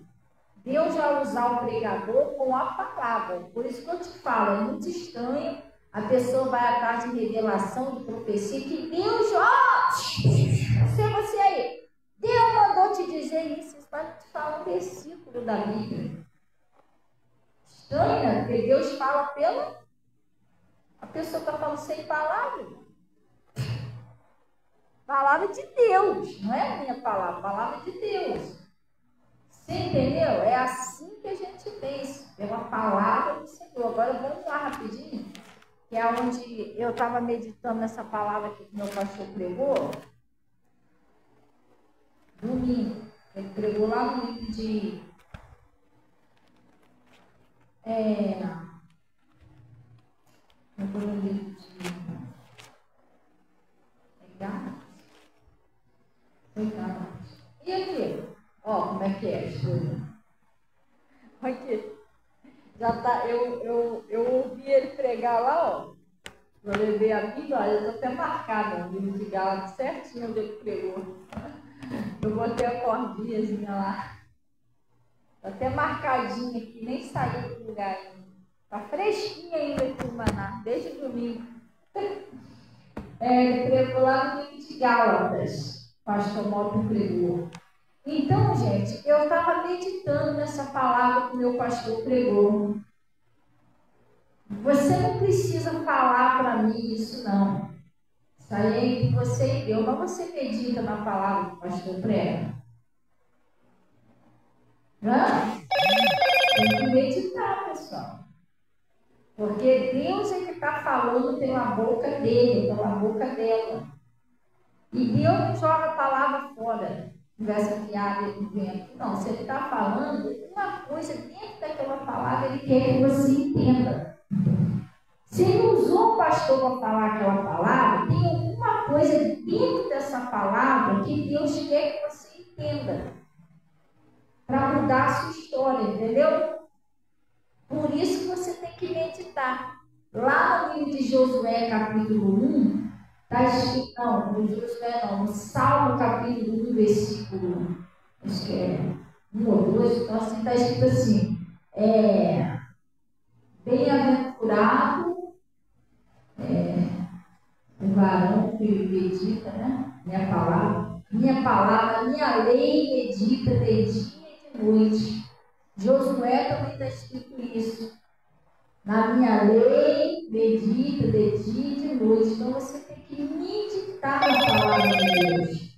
Deus vai usar o pregador com a palavra. Por isso que eu te falo, é muito estranho. A pessoa vai atrás de revelação, de profecia, que Deus, você aí, Deus mandou te dizer isso, para te falar um versículo da Bíblia. Estranho, né? Porque Deus fala pela... A pessoa está falando sem palavra. Palavra de Deus, não é a minha palavra, palavra de Deus. Você entendeu? É assim que a gente pensa, pela palavra do Senhor. Agora vamos lá rapidinho, que é onde eu estava meditando nessa palavra que o meu pastor pregou. Domingo. Ele pregou lá no livro de... no livro de... E aqui? Ó, como é que é? Aqui. Já tá, eu ouvi ele pregar lá, ó. Eu levei a Bíblia, olha, eu estou até marcada no livro de Gálatas, certinho onde ele pregou. Eu botei a cordinhazinha lá. Está até marcadinha aqui, nem saiu do lugar ainda. Está fresquinha ainda aqui o maná, desde domingo. Ele pregou lá no livro de Gálatas, o pastor Mota pregou. Então, gente, eu estava meditando nessa palavra que o meu pastor pregou. Você não precisa falar para mim isso, não. Isso aí é entre você e Deus. Mas você medita na palavra que o pastor prega? Hã? Tem que meditar, pessoal. Porque Deus é que está falando pela boca dele, pela boca dela. E Deus não joga a palavra fora, conversa fiada do vento. Não, se ele está falando uma coisa dentro daquela palavra, ele quer que você entenda. Se ele usou o pastor para falar aquela palavra, tem alguma coisa dentro dessa palavra que Deus quer que você entenda. Para mudar a sua história, entendeu? Por isso que você tem que meditar. Lá no livro de Josué, capítulo 1, está escrito, não, no Josué não, no Salmo, capítulo 1, versículo 1, acho que é 1 ou 2, então assim, está escrito assim, bem-aventurado o varão que medita, né? Minha lei medita de dia e de noite. Josué também está escrito isso. Na minha lei, medita de dia e de noite. Então você tem que meditar na palavra de Deus.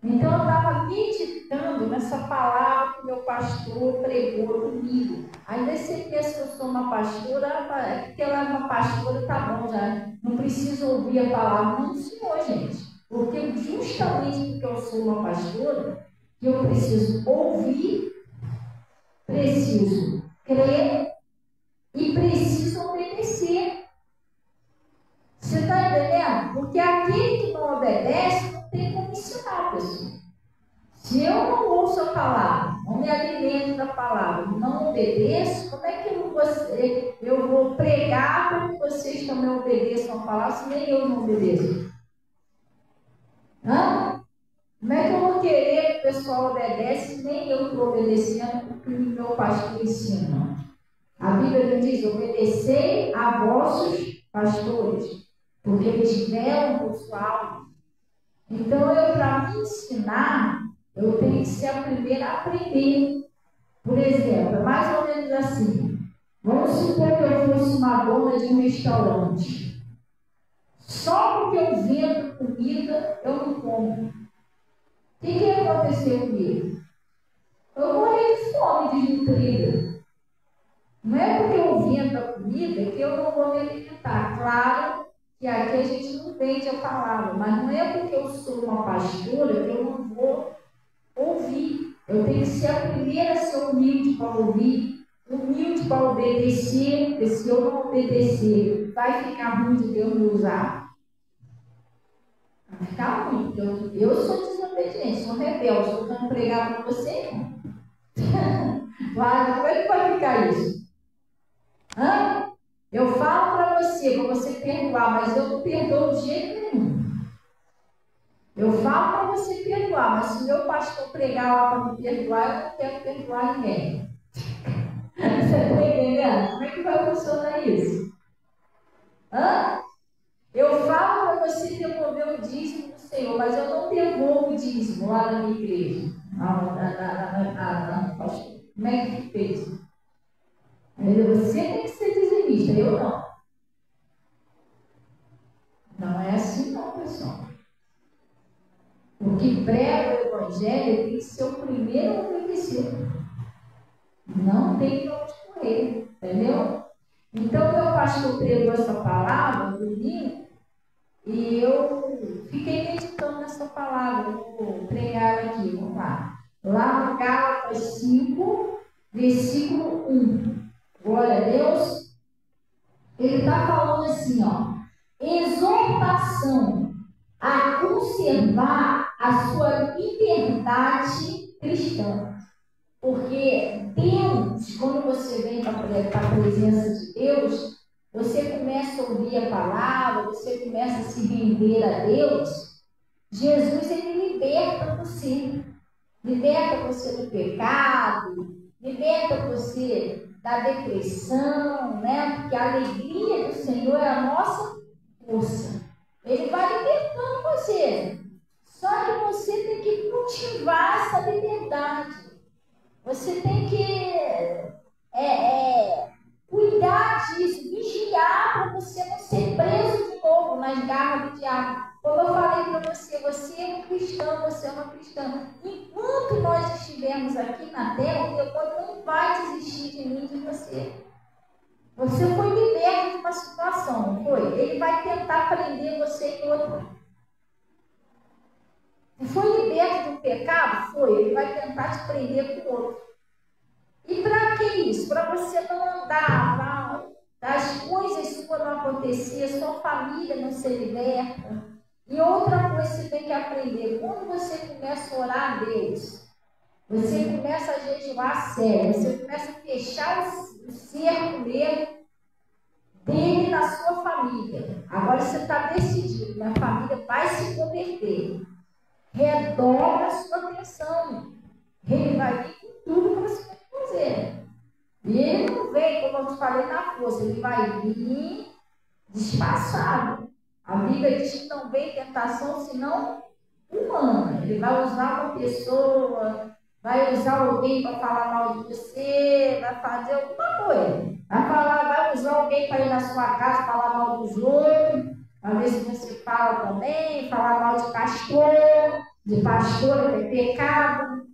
Então eu estava meditando nessa palavra que o meu pastor pregou comigo. Ainda você pensa que eu sou uma pastora, é porque ela é uma pastora, tá bom já. Não preciso ouvir a palavra do Senhor, gente. Porque justamente porque eu sou uma pastora, que eu preciso ouvir, preciso crer e preciso obedecer. Você está entendendo? Porque aquele que não obedece não tem como ensinar, pessoal. Se eu não ouço a palavra, não me alimento da palavra, não obedeço, como é que eu vou pregar para que vocês também obedeçam a palavra, se nem eu não obedeço? Hã? Como é que eu vou querer que o pessoal obedece se nem eu estou obedecendo o que o meu pastor ensina? A Bíblia diz, obedecei a vossos pastores, porque eles velam por sua alma. Então, para me ensinar, eu tenho que ser a primeira a aprender. Por exemplo, é mais ou menos assim. Vamos supor que eu fosse uma dona de um restaurante. Só porque eu vendo comida, eu não como. O que ia acontecer comigo? Eu morri de fome, desnutrida. Não é porque eu vendo a comida que eu não vou me alimentar. Claro que aqui a gente não vende a palavra, mas não é porque eu sou uma pastora que eu não vou ouvir. Eu tenho que ser a primeira a ser humilde para ouvir, humilde para obedecer, porque se eu não obedecer, vai ficar ruim de Deus me usar. Vai ficar ruim, porque eu sou desobediente, sou rebelde, estou tentando pregar para você. Claro, como é que vai ficar isso? Hã? Eu falo para você perdoar, mas eu não perdoo de jeito nenhum. Eu falo para você perdoar, mas se o meu pastor pregar lá para me perdoar, eu não quero perdoar ninguém. Você está entendendo? Como é que vai funcionar isso? Hã? Eu falo para você devolver o dízimo do Senhor, mas eu não devolvo o dízimo lá na minha igreja. Pastor, como é que fez? Você tem que ser dizimista, eu não. Não é assim não, pessoal. O que prega o Evangelho tem que ser o primeiro a obedecer. Não tem para onde correr, entendeu? Então, meu pastor pregou essa palavra do domingo e eu fiquei meditando nessa palavra. Vou pregar aqui, vamos lá. Lá no Gálatas 5, versículo 1. Glória a Deus. Ele está falando assim, ó. Exortação a conservar a sua liberdade cristã. Porque Deus, quando você vem para a presença de Deus, você começa a ouvir a palavra, você começa a se render a Deus. Jesus, ele liberta você. Liberta você do pecado, liberta você da depressão, né? Porque a alegria do Senhor é a nossa força. Ele vai libertando você. Só que você tem que cultivar essa liberdade. Você tem que cuidar disso, vigiar para você não ser preso de novo nas garras do diabo. Como eu falei para você, você é um cristão, você é uma cristã. Enquanto nós estivermos aqui na terra, o demônio não vai desistir de mim e de você. Você foi liberto de uma situação, não foi? Ele vai tentar prender você em outra. Foi liberto do pecado? Foi. Ele vai tentar te prender com outro. E para que isso? Para você não andar, as coisas suas não acontecer, sua família não ser liberta. E outra coisa que você tem que aprender, quando você começa a orar a Deus, você começa a jejuar a sério, você começa a fechar o cerco mesmo dele na sua família. Agora você está decidido, minha família vai se converter. Redobra a sua atenção. Ele vai vir com tudo para você fazer. E ele não vem, como eu te falei, na força, ele vai vir disfarçado. A Bíblia diz que não vem tentação senão humana. Ele vai usar uma pessoa, vai usar alguém para falar mal de você, vai fazer alguma coisa. Vai usar alguém para ir na sua casa falar mal dos outros, para ver se você fala também, falar mal de pastora, que é pecado.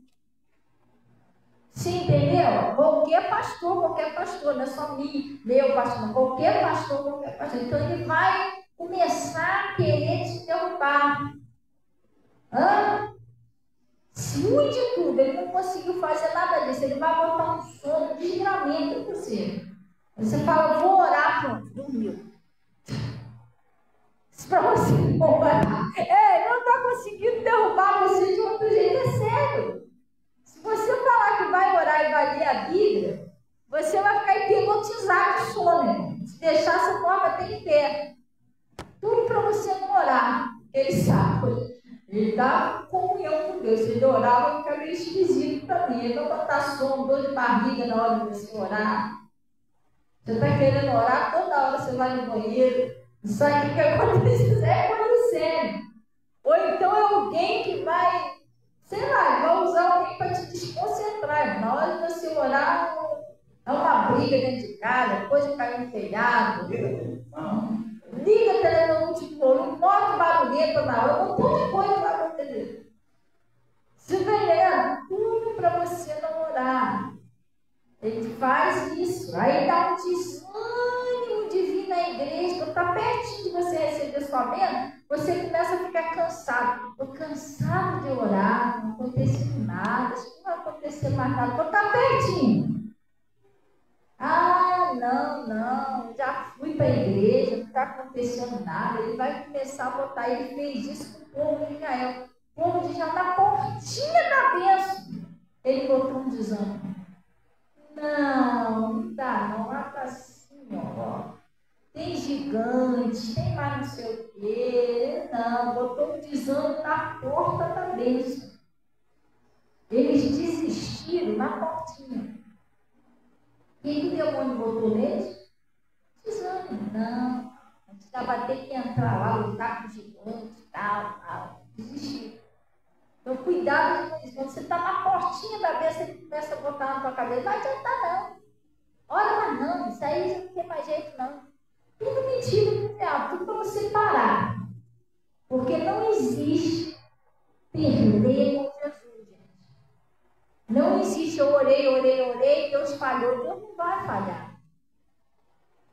Sim, entendeu? Qualquer pastor, não é só meu pastor, não. Qualquer pastor. Então ele vai começar a querer te derrubar. Ruim de tudo, ele não conseguiu fazer nada disso. Ele vai botar um sono de giramento em você. Você fala, vou orar, pronto, dormiu. Isso para você não orar. Ele não está conseguindo derrubar você de outro jeito, é sério. Se você falar que vai orar e vai ler a Bíblia, você vai ficar hipnotizado de sono, irmão. Se deixar, você dorme até em pé. Tudo para você não orar. Ele sabe. Ele dá comunhão com Deus. Se ele orar, vai ficar meio esquisito também. Ele vai botar sono, dor de barriga na hora de você orar. Você está querendo orar, toda hora você vai no banheiro. Isso aí que acontece é coisa séria. Ou então é alguém que vai, sei lá, vai usar alguém para te desconcentrar. Na hora de você orar, é uma briga dentro de casa, coisa caiu no telhado. Liga a televisão no volume, bota o barulhento na hora, um monte de coisa vai acontecer. Se vê, tudo para você não orar. Ele faz isso. Aí sua bênção, você começa a ficar cansado. Estou cansado de orar, não aconteceu nada, acho que não vai acontecer mais nada, vou estar pertinho. Ah, não, já fui para a igreja, não está acontecendo nada. Ele vai começar a botar, ele fez isso com o povo de Israel. O povo de Israel na portinha da bênção. Ele botou um desânimo. Não dá não, lá está assim, ó. Tem gigante, tem mais não sei o quê. Não, botou um desânimo na porta da bênção. Eles desistiram na portinha. O que o demônio botou neles? Desânimo, não. A gente vai ter que entrar lá, lutar com gigantes, tal. Desistir. Então, cuidado com isso. Quando você está na portinha da bênção, ele começa a botar na tua cabeça. Não adianta, não. Olha, mas não. Isso aí já não tem mais jeito, não. Tudo mentira do diabo. Tudo para você parar. Porque não existe perder com Jesus, gente. Não existe eu orei, Deus falhou. Deus não vai falhar.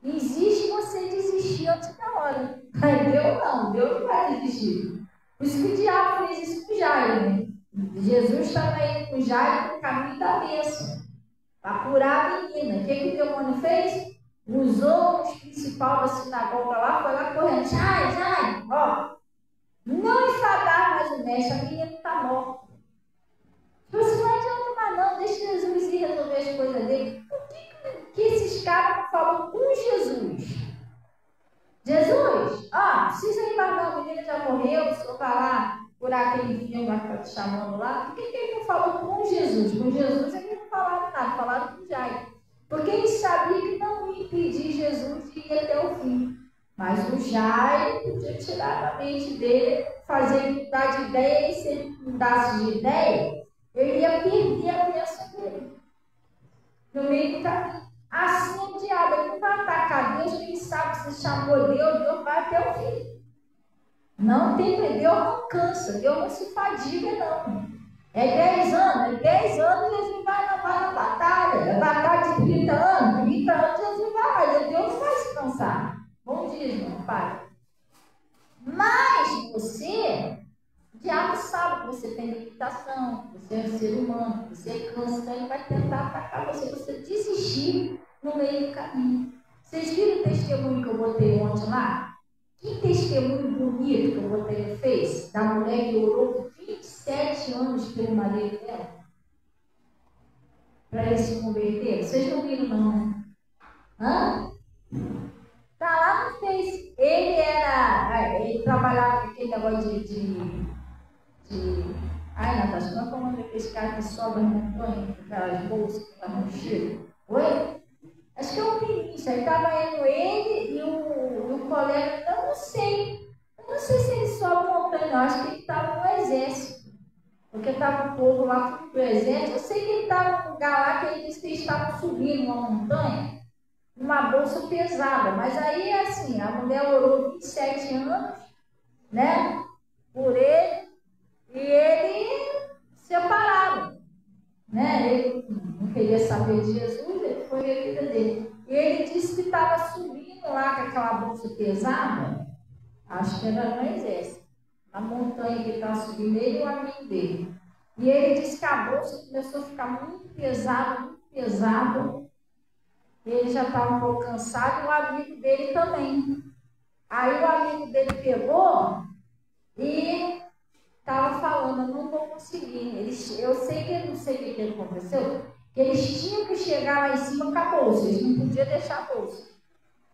Existe você desistir antes da hora. Mas Deus não vai desistir. Por isso que o diabo fez isso com Jairo, né? Jesus estava indo com Jairo no caminho da bênção, para curar a menina. O que o demônio fez? Usou os principal da sinagoga lá, foi lá correndo. Jairo, ó, não enfadar mais o mestre, a menina está morta. Você não adianta mais não, deixa Jesus ir resolver as coisas dele. Por que esses caras não falam com Jesus? Jesus, precisa ir mais não, a menina já morreu, o senhor vai lá curar aquele filho que está te chamando lá. Por que ele não falou com Jesus? Com Jesus eles não falaram nada, falaram com Jairo. Porque eles sabiam que não ia impedir Jesus de ir até o fim. Mas o Jairo podia tirar da mente dele, fazer ele mudar de ideia, e se ele mudasse de ideia, ele ia perder a bênção dele no meio do caminho. Assim o diabo, ele não vai atacar Deus, ele sabe que se chamou Deus vai até o fim. Não tem, Deus não cansa, Deus não se fadiga, não. É 10 anos, Jesus vai na batalha. É batalha de 30 anos, Jesus vai, Deus não vai se cansar. Bom dia, irmão, pai. Mas você, o diabo sabe que você tem limitação, que você é um ser humano, que você cansa, então ele vai tentar atacar você desistir no meio do caminho. Vocês viram o testemunho que eu botei ontem lá? Que testemunho bonito que eu botei no Face, da mulher que orou 27 anos pelo marido dela, para ele se converter. Vocês não viram não, né? Tá lá no Face. Ele trabalhava com aquele negócio Ai, Natasha, não é como aqueles caras que sobem montanha, com aquelas bolsas, com aquela mochila. Oi? Acho que é um ministro. Aí estava indo ele e o colega, eu não sei se ele sobe montanha, não. Acho que ele estava no exército. Porque estava o povo lá pro exército. Eu sei que ele estava num lugar lá que ele disse que eles estavam subindo uma montanha, uma bolsa pesada. Mas aí, assim, a mulher orou 27 anos, né? Por ele. E ele separado, né? Ele não queria saber de Jesus, ele foi a vida dele. E ele disse que estava subindo lá com aquela bolsa pesada, acho que era no exército, na montanha que ele estava subindo, ele e o amigo dele. E ele disse que a bolsa começou a ficar muito pesada, e ele já estava um pouco cansado, e o amigo dele também. Aí o amigo dele pegou e estava falando, eu não vou conseguir. Eu sei que não sei o que aconteceu, que eles tinham que chegar lá em cima com a bolsa, eles não podiam deixar a bolsa.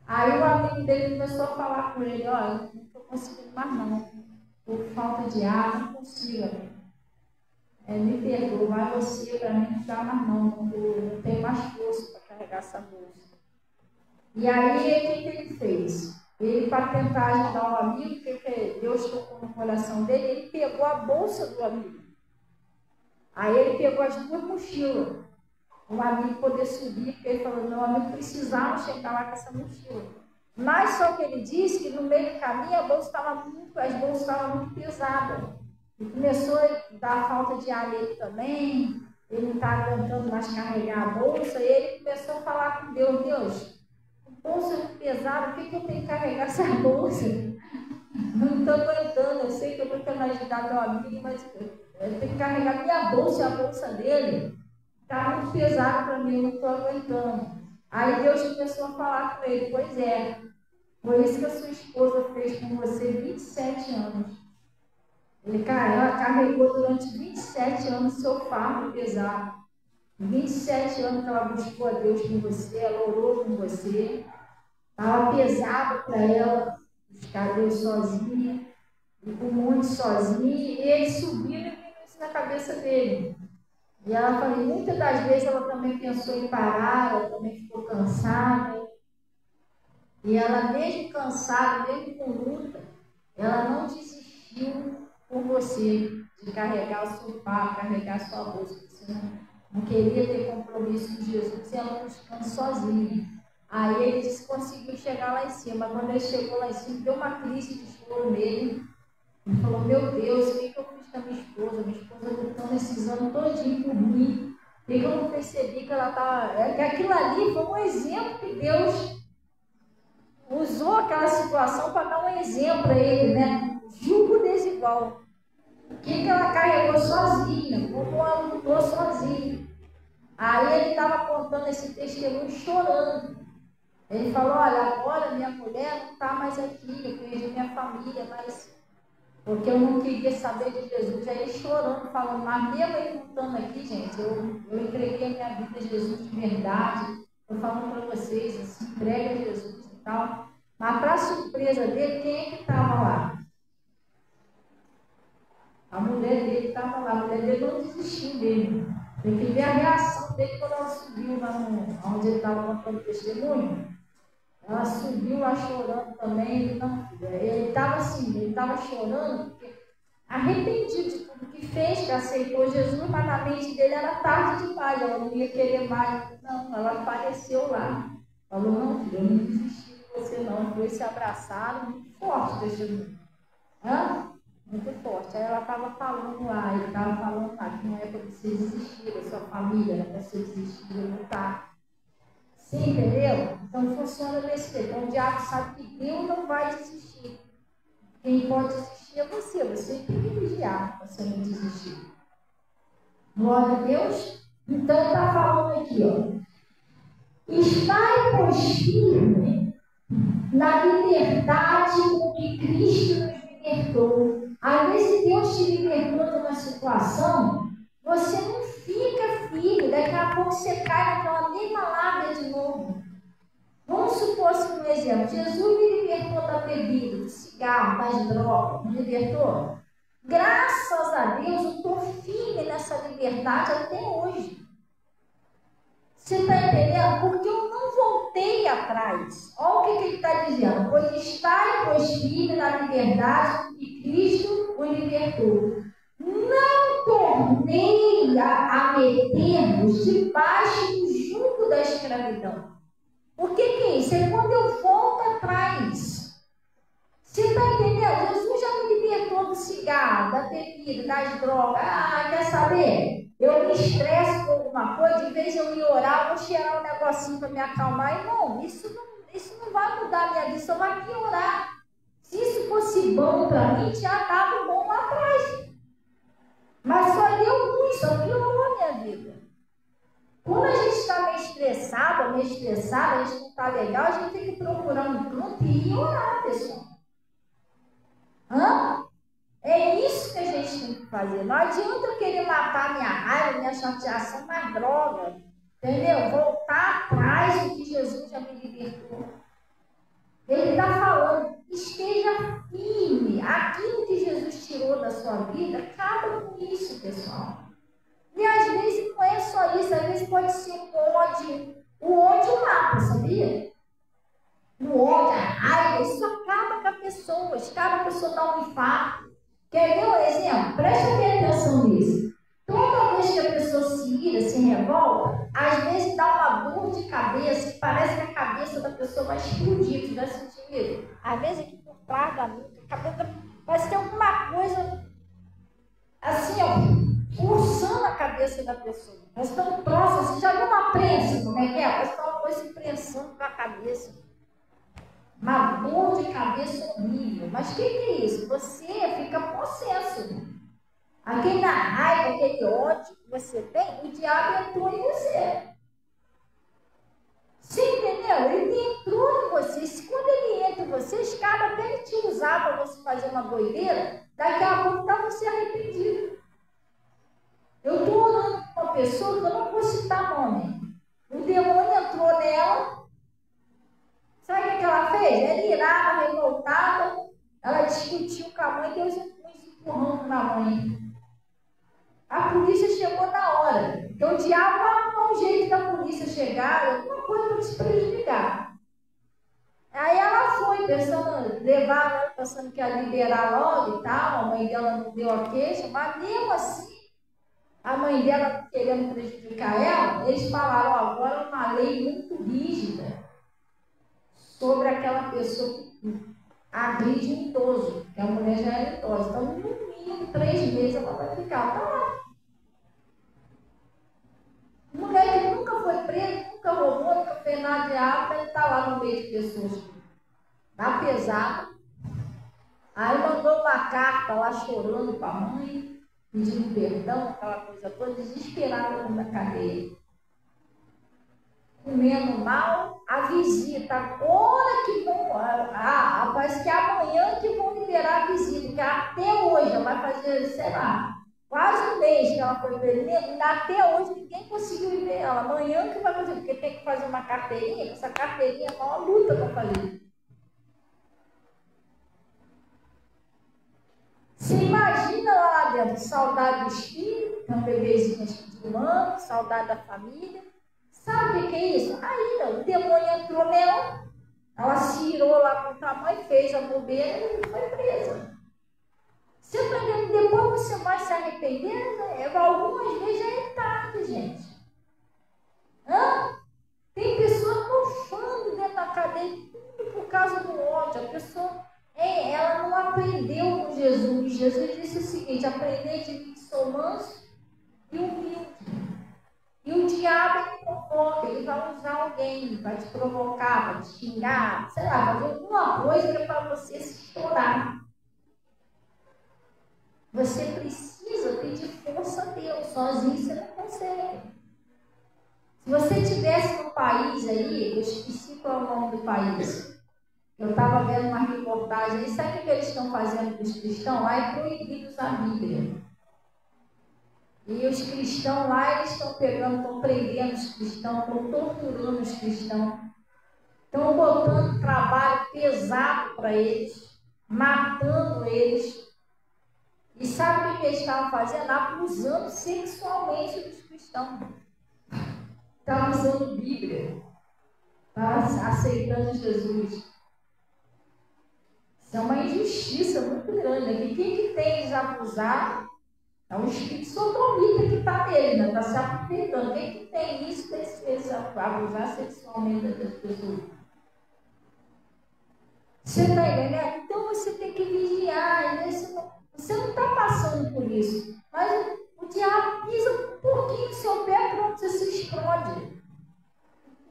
Aí o amigo dele começou a falar com ele, olha, não estou conseguindo mais não, por falta de ar, não consigo. Me perdoa, vai você, para mim não dá mais não tenho mais força para carregar essa bolsa. E aí, o que ele fez? Ele, para tentar ajudar o amigo, porque Deus tocou no coração dele, ele pegou a bolsa do amigo. Aí ele pegou as duas mochilas. O amigo poder subir, porque ele falou, meu amigo precisava chegar lá com essa mochila. Mas só que ele disse que no meio do caminho as bolsas estavam muito pesadas. E começou a dar falta de ar nele também, ele não estava aguentando mais carregar a bolsa, e ele começou a falar com Deus, bolsa pesada, por que eu tenho que carregar essa bolsa? estou aguentando, eu sei que eu vou ter mais ajudar meu amigo, mas eu tenho que carregar minha bolsa e a bolsa dele. Está muito pesado para mim, eu não estou aguentando. Aí Deus começou a falar com ele, pois é, foi isso que a sua esposa fez com você 27 anos. Ela carregou durante 27 anos seu fardo pesado. 27 anos que ela buscou a Deus com você, ela orou com você. Estava pesado para ela buscar Deus sozinha, e com um monte sozinha, e ele subiu e viu isso na cabeça dele. E ela falou, muitas das vezes ela também pensou em parar, ela também ficou cansada. E ela, mesmo cansada, mesmo com luta, ela não desistiu por você de carregar o seu fardo, carregar a sua bolsa. Você não queria ter compromisso com Jesus, ela buscando sozinha. Aí ele disse que conseguiu chegar lá em cima. Quando ele chegou lá em cima, deu uma crise de choro nele. Ele falou, meu Deus, o que eu fiz com a minha esposa? Minha esposa lutando esses anos todinho por mim. E que eu não percebi que ela estava... que aquilo ali foi um exemplo que Deus usou aquela situação para dar um exemplo a ele, né? Jugo desigual. O que ela carregou sozinha, como ela lutou sozinha. Aí ele estava contando esse testemunho chorando. Ele falou, olha, agora minha mulher não está mais aqui, eu perdi minha família, mas porque eu não queria saber de Jesus. Aí ele chorando, falando, mas mesmo ele contando aqui, gente, eu entreguei a minha vida a Jesus de verdade. Estou falando para vocês, assim, entrega a Jesus e tal. Mas para surpresa dele, quem é que estava lá? A mulher dele estava lá, a mulher dele não desistiu dele. Tem que ver a reação dele quando ela subiu lá onde ele estava contando testemunho. Ela subiu lá chorando também. Ele estava assim, ele estava chorando, porque arrependido de tudo que fez, que aceitou Jesus, mas na mente dele era tarde demais, ela não ia querer mais. Não, ela apareceu lá. Falou, não, filho, eu não desisti de você não. Foi se abraçaram, muito forte testemunho. Muito forte. Aí ela estava falando lá, ele estava falando lá, que não é para você desistir da sua família, não é para você desistir de lutar. Sim, entendeu? Então funciona desse jeito. Então o diabo sabe que Deus não vai desistir. Quem pode desistir é você. Você tem que vigiar para você não desistir. Glória a Deus. Então ele está falando aqui, ó. Estai, pois, firme na liberdade com que Cristo nos libertou. Às vezes Deus te libertou de uma situação, você não fica firme, daqui a pouco você cai naquela mesma lábia de novo. Vamos supor assim um exemplo, Jesus me libertou da bebida, do cigarro, das drogas, me libertou? Graças a Deus eu estou firme nessa liberdade até hoje. Você está entendendo? Porque eu não voltei atrás. Olha o que ele está dizendo. Pois estai, pois, firme na liberdade que Cristo o libertou. Não tornei a meter-vos debaixo do jugo da escravidão. O que é isso? É quando eu volto atrás. Você está entendendo? Jesus já me libertou do cigarro, da bebida, das drogas. Quer saber? Eu me estresso com alguma coisa, em vez de eu ir orar, eu vou cheirar um negocinho para me acalmar. Irmão, isso não vai mudar a minha vida, só vai piorar. Se isso fosse bom para mim, já estava bom lá atrás. Mas só deu ruim, só piorou a minha vida. Quando a gente está meio estressado, a gente não está legal, a gente tem que procurar um canto e ir orar, pessoal. É isso que a gente tem que fazer. Não adianta eu querer matar minha raiva, minha chateação na droga. Entendeu? Voltar atrás do que Jesus já me libertou. Ele está falando, esteja firme. Aquilo que Jesus tirou da sua vida, acaba com isso, pessoal. E às vezes não é só isso, às vezes pode ser o ódio. O ódio mata, sabia? O ódio, a raiva, isso acaba com a pessoa, acaba a pessoa dar um infarto. Quer ver um exemplo? Preste bem atenção nisso. Toda vez que a pessoa se ira, se revolta, às vezes dá uma dor de cabeça e parece que a cabeça da pessoa vai explodir. Tu já sentiu isso? Às vezes aqui por trás da nuca, a cabeça parece ter alguma coisa assim, pulsando a cabeça da pessoa. Parece que tá um troço assim, já viu uma prensa, como é que é? Parece que tá uma coisa se prensando com a cabeça. Uma dor de cabeça horrível. Mas o que é isso? Você fica possesso. Aquela raiva, aquele ódio que você tem, o diabo entrou em você. Você entendeu? Ele entrou em você. Quando ele entra em você, os caras até te usar para você fazer uma doideira, daqui a pouco está você arrependido. Eu estou orando com uma pessoa que eu não vou citar nome. O demônio entrou nela. Sabe o que ela fez? Ela irada, revoltada. Ela discutiu com a mãe, Deus empurrando na mãe. A polícia chegou na hora. Então o diabo arrumou um jeito da polícia chegar, alguma coisa para te prejudicar. Aí ela foi pensando, levar, pensando que ia liberar logo e tal. A mãe dela não deu a queixa, mas mesmo assim, a mãe dela querendo prejudicar ela, eles falaram, ó, agora uma lei muito rígida sobre aquela pessoa que agride um idoso, que a mulher já é idosa. Então, no mínimo 3 meses ela vai ficar. Tá lá. Mulher que nunca foi presa, nunca roubou, nunca fez nada de errado, ele está lá no meio de pessoas que tá pesado. Aí mandou uma carta lá chorando para a mãe, pedindo perdão, aquela coisa toda, desesperada na cadeia. Comendo mal, a visita, hora que vão, parece que é amanhã que vão liberar a visita, porque até hoje ela vai fazer, sei lá, quase um mês que ela foi presa, até hoje ninguém conseguiu ir ver ela. Amanhã que vai fazer, porque tem que fazer uma carteirinha, essa carteirinha é uma luta para fazer. Você imagina lá dentro, saudade dos filhos, um bebezinho de 1 ano, saudade da família. Sabe o que é isso? Aí o demônio entrou nela, ela se irou lá contra a mãe, fez a bobeira e foi presa. Você está vendo? Depois você vai se arrepender, né? Algumas vezes já é tarde, gente. Tem pessoa mofando dentro da cadeia, tudo por causa do ódio. A pessoa, ela não aprendeu com Jesus. Jesus disse o seguinte: aprendei de mim, sou manso e humilde. E o diabo ele convoca, ele vai usar alguém, vai te provocar, vai te xingar, sei lá, fazer alguma coisa que é para você se estourar. Você precisa pedir força a Deus, sozinho você não consegue. Se você estivesse no país aí, eu esqueci qual é o nome do país. Eu estava vendo uma reportagem, sabe o que eles estão fazendo com os cristãos? Lá é proibido usar a Bíblia. E os cristãos lá, eles estão pegando, estão prendendo os cristãos, estão torturando os cristãos. Estão botando trabalho pesado para eles, matando eles. E sabe o que eles estavam fazendo? Abusando sexualmente dos cristãos. Estavam usando Bíblia, aceitando Jesus. Isso é uma injustiça muito grande. Aqui, quem que tem eles abusar? É o espírito sodomita que está nele, né? Está se aproveitando. Quem que tem isso, desse abusar sexualmente das pessoas? Você está entendendo? Então você tem que vigiar. Você não está passando por isso. Mas o diabo pisa um pouquinho no seu pé, pronto, você se explode.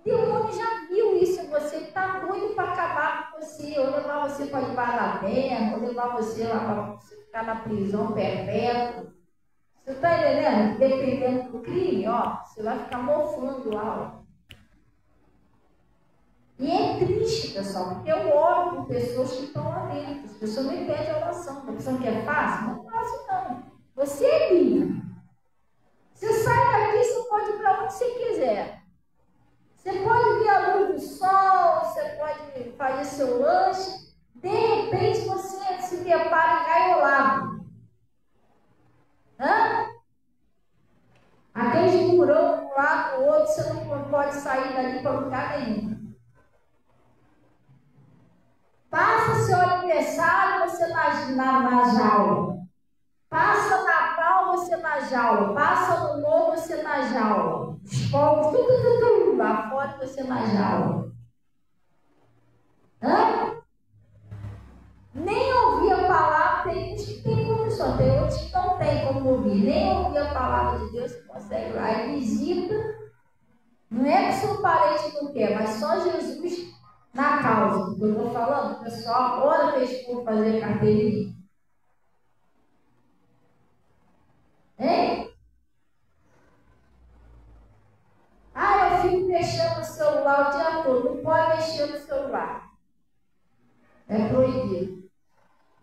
O demônio já viu isso em você. Ele está doido para acabar com você. Ou levar você para debaixo da terra, ou levar você lá para você ficar na prisão perpétua. Você está entendendo? Dependendo do crime, ó, você vai ficar mofando lá, ó. E é triste, pessoal, porque eu oro por pessoas que estão lá dentro. As pessoas me pedem oração. Está pensando que é fácil? Não é fácil, não. Você é livre. Você sai daqui, você pode ir para onde você quiser. Você pode ver a luz do sol, você pode fazer seu lanche. De repente, você se depara engaiolado. Aqueles murão de um lado do outro, você não pode sair dali para lugar nenhum. Passa seu aniversário, você na jaula. Passa Natal, você na jaula. Passa Ano Novo, você na jaula. Os povos, tudo, lá fora, você na jaula. Nem ouvir a palavra, tem uns que tem condição, tem outros que não tem como ouvir. Nem ouvir a palavra de Deus que consegue lá. E visita, não é que seu parente não quer, mas só Jesus na causa que eu estou falando, pessoal, olha que eles for fazer carteirinha. Hein? Ah, eu fico mexendo no celular o dia todo. Não pode mexer no celular. É proibido.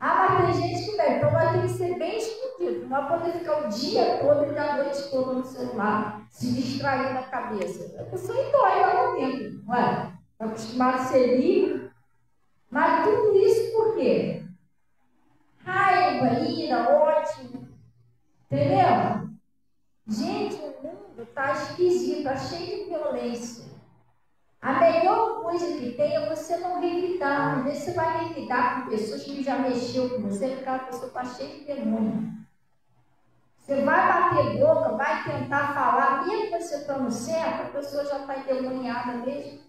Ah, mas tem gente que deve, então vai ter que ser bem escondido. Não vai poder ficar o dia todo e a noite toda no celular, se distraindo na cabeça. A pessoa endoida lá dentro, não é? Está acostumado a ser livre. Mas tudo isso por quê? Raiva, ira, ódio. Entendeu? Gente, o mundo está esquisito, está cheio de violência. A melhor coisa que tem é você não revidar. Às vezes você vai revidar com pessoas que já mexeu com você, porque aquela pessoa está cheia de demônio. Você vai bater boca, vai tentar falar, mesmo que você estando certo, a pessoa já está endemoniada mesmo.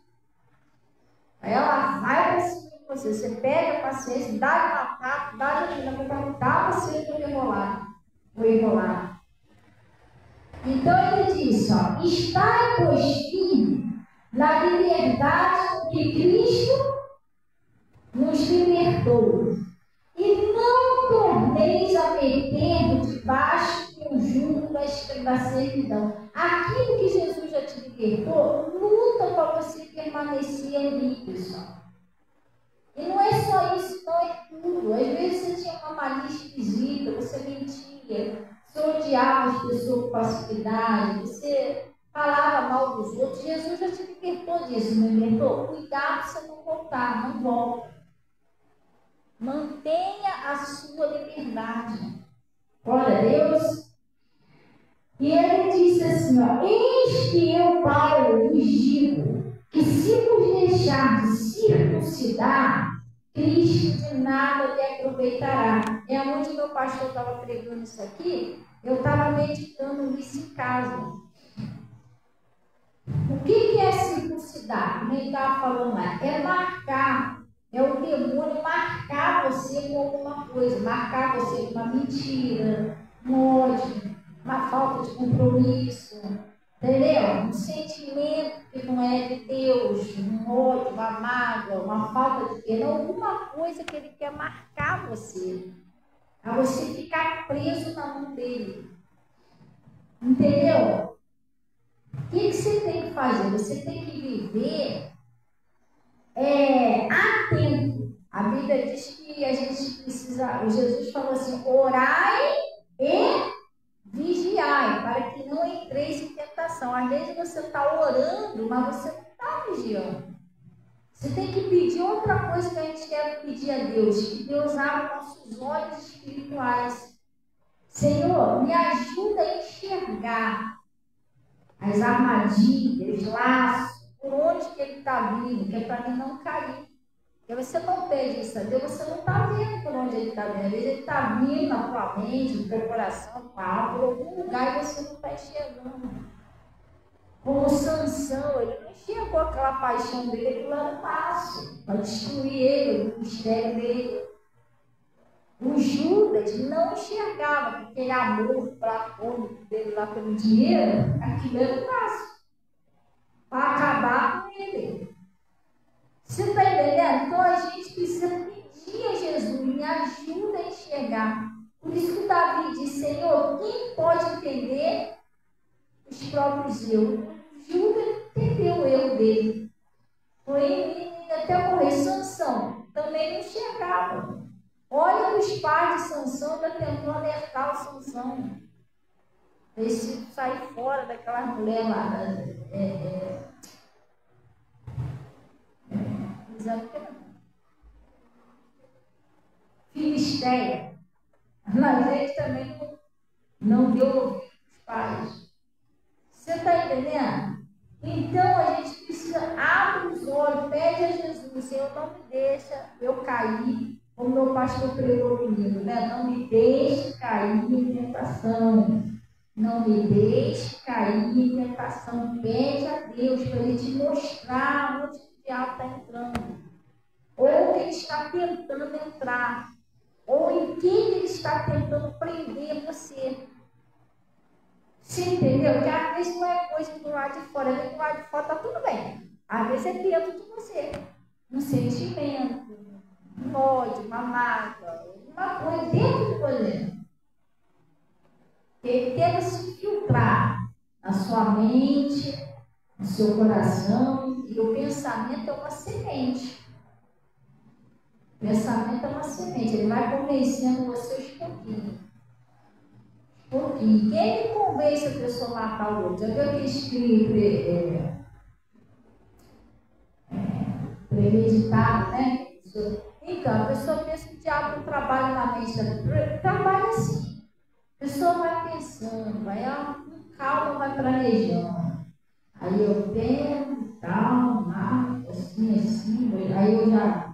Aí ela vai para cima de você, você pega a paciência, dá uma tapa, dá uma tapa, você foi enrolado. Então ele diz, ó, estai, pois, firme na liberdade que Cristo nos libertou, e não torneis a meter debaixo de um jugo da servidão. Aquilo que Jesus já te libertou, luta para você permanecer ali, pessoal. E não é só isso, não é tudo. Às vezes você tinha uma mania esquisita, você mentia, você odiava as pessoas com passividade, você falava mal dos outros. Jesus já te libertou disso, não libertou? Cuidado para você não voltar, não volta. Mantenha a sua liberdade. Glória a Deus. E ele disse assim, ó, eis que eu, Paulo, vos digo, que se vos deixar de circuncidar, Cristo de nada lhe aproveitará. É onde meu pastor estava pregando isso aqui, eu estava meditando nisso em casa. O que é circuncidar? Como ele estava falando lá, é marcar. É o demônio marcar você com alguma coisa, marcar você com uma mentira, um ódio, uma falta de compromisso, entendeu? Um sentimento que não é de Deus, um ódio, uma mágoa, uma falta de querer, alguma coisa que ele quer marcar você, a você ficar preso na mão dele, entendeu? O que você tem que fazer? Você tem que viver atento. A Bíblia diz que a gente precisa, Jesus falou assim, orai e vigiai, para que não entreis em tentação. Às vezes você está orando, mas você não está vigiando. Você tem que pedir outra coisa que a gente quer pedir a Deus, que Deus abra nossos olhos espirituais. Senhor, me ajuda a enxergar as armadilhas, laços, por onde que ele está vindo, que é para mim não cair. Porque você não pede isso a Deus, você não está vendo por onde ele está vindo. Às vezes ele está vindo na tua mente, no teu coração, por algum lugar e você não está enxergando. Como Sansão, ele não enxergou aquela paixão dele, aquilo era um laço para destruir ele, o mistério dele. O Judas não enxergava, porque aquele amor platônico dele lá pelo dinheiro, aquilo era um laço para acabar com ele. Você está entendendo? Então a gente precisa pedir a Jesus, me ajuda a enxergar. Por isso que Davi disse, Senhor, quem pode entender os próprios erros? Judas entendeu o erro dele. Foi até morrer. Sansão também não enxergava. Olha os pais de Sansão, ainda tentou alertar o Sansão. Esse sair fora daquela mulher lá. Filisteia. Mas ele também não deu ouvido aos pais. Você está entendendo? Então a gente precisa abrir os olhos, pede a Jesus, Senhor, não me deixa eu cair, como meu pastor pregou comigo, né? Não me deixe cair em tentação. Não me deixe cair em tentação. Pede a Deus para Ele te mostrar onde o diabo está entrando. Ou que ele está tentando entrar. Ou em quem ele está tentando prender você. Você entendeu? Porque às vezes não é coisa do lado de fora. Do lado de fora está tudo bem. Às vezes é dentro de você. um sentimento, um ódio, uma mágoa, uma coisa dentro de você. Ele tenta se filtrar na sua mente, no seu coração, e o pensamento é uma semente. O pensamento é uma semente, ele vai convencendo você aos pouquinhos. Pouquinho. Quem me convence a pessoa a matar o outro? Já viu aquele escrito premeditado, né? Então, a pessoa pensa que o diabo não trabalha na mente da trabalha assim. A pessoa vai pensando, vai com calma, vai planejando. Aí eu pego, tal, mato, assim, aí eu já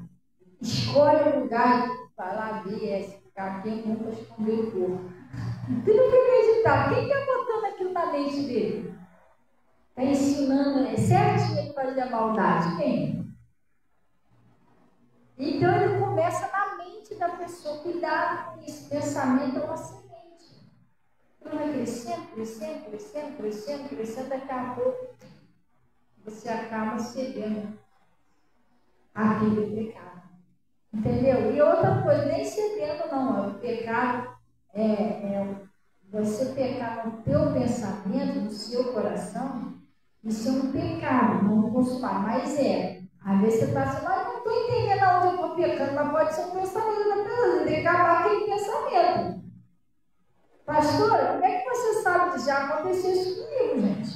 escolho o lugar para lá ver, ficar aqui, eu nunca esconder o corpo. Tudo premeditado. Quem está botando aquilo na mente dele? Está ensinando certinho para fazer a maldade? Quem? Então ele começa na mente da pessoa. Cuidado com isso. Pensamento é uma semente. Então vai crescendo, crescendo, crescendo, crescendo, crescendo. Daqui a pouco você acaba cedendo aquele pecado. Entendeu? E outra coisa, nem cedendo não. O pecado você pecar no teu pensamento, no seu coração, isso é um pecado, não consumar, mas às vezes você está assim, mas não estou entendendo aonde eu estou pecando, mas pode ser um pensamento da pessoa, tem que acabar aquele pensamento. Pastora, como é que você sabe que já aconteceu isso comigo, gente?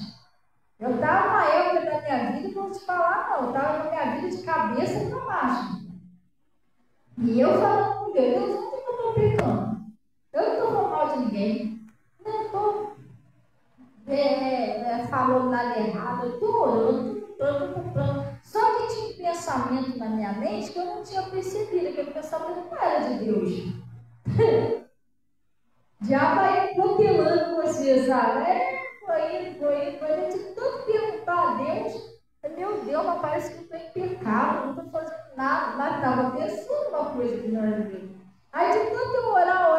Eu estava numa época da minha vida, vou te falar, não, eu estava na minha vida de cabeça para baixo. E eu falando com Deus, onde que eu estou pecando? Eu não estou falando mal de ninguém. Não estou falando nada errado. Eu estou orando, estou. Só que tinha um pensamento na minha mente que eu não tinha percebido. Aquele pensamento não era de Deus. Já vai protelando você, sabe? Foi indo. De tanto perguntar a Deus. Meu Deus, mas parece que eu estou em pecado. Não estou fazendo nada. Mas estava pensando uma coisa que não era Deus. Aí de tanto eu orar,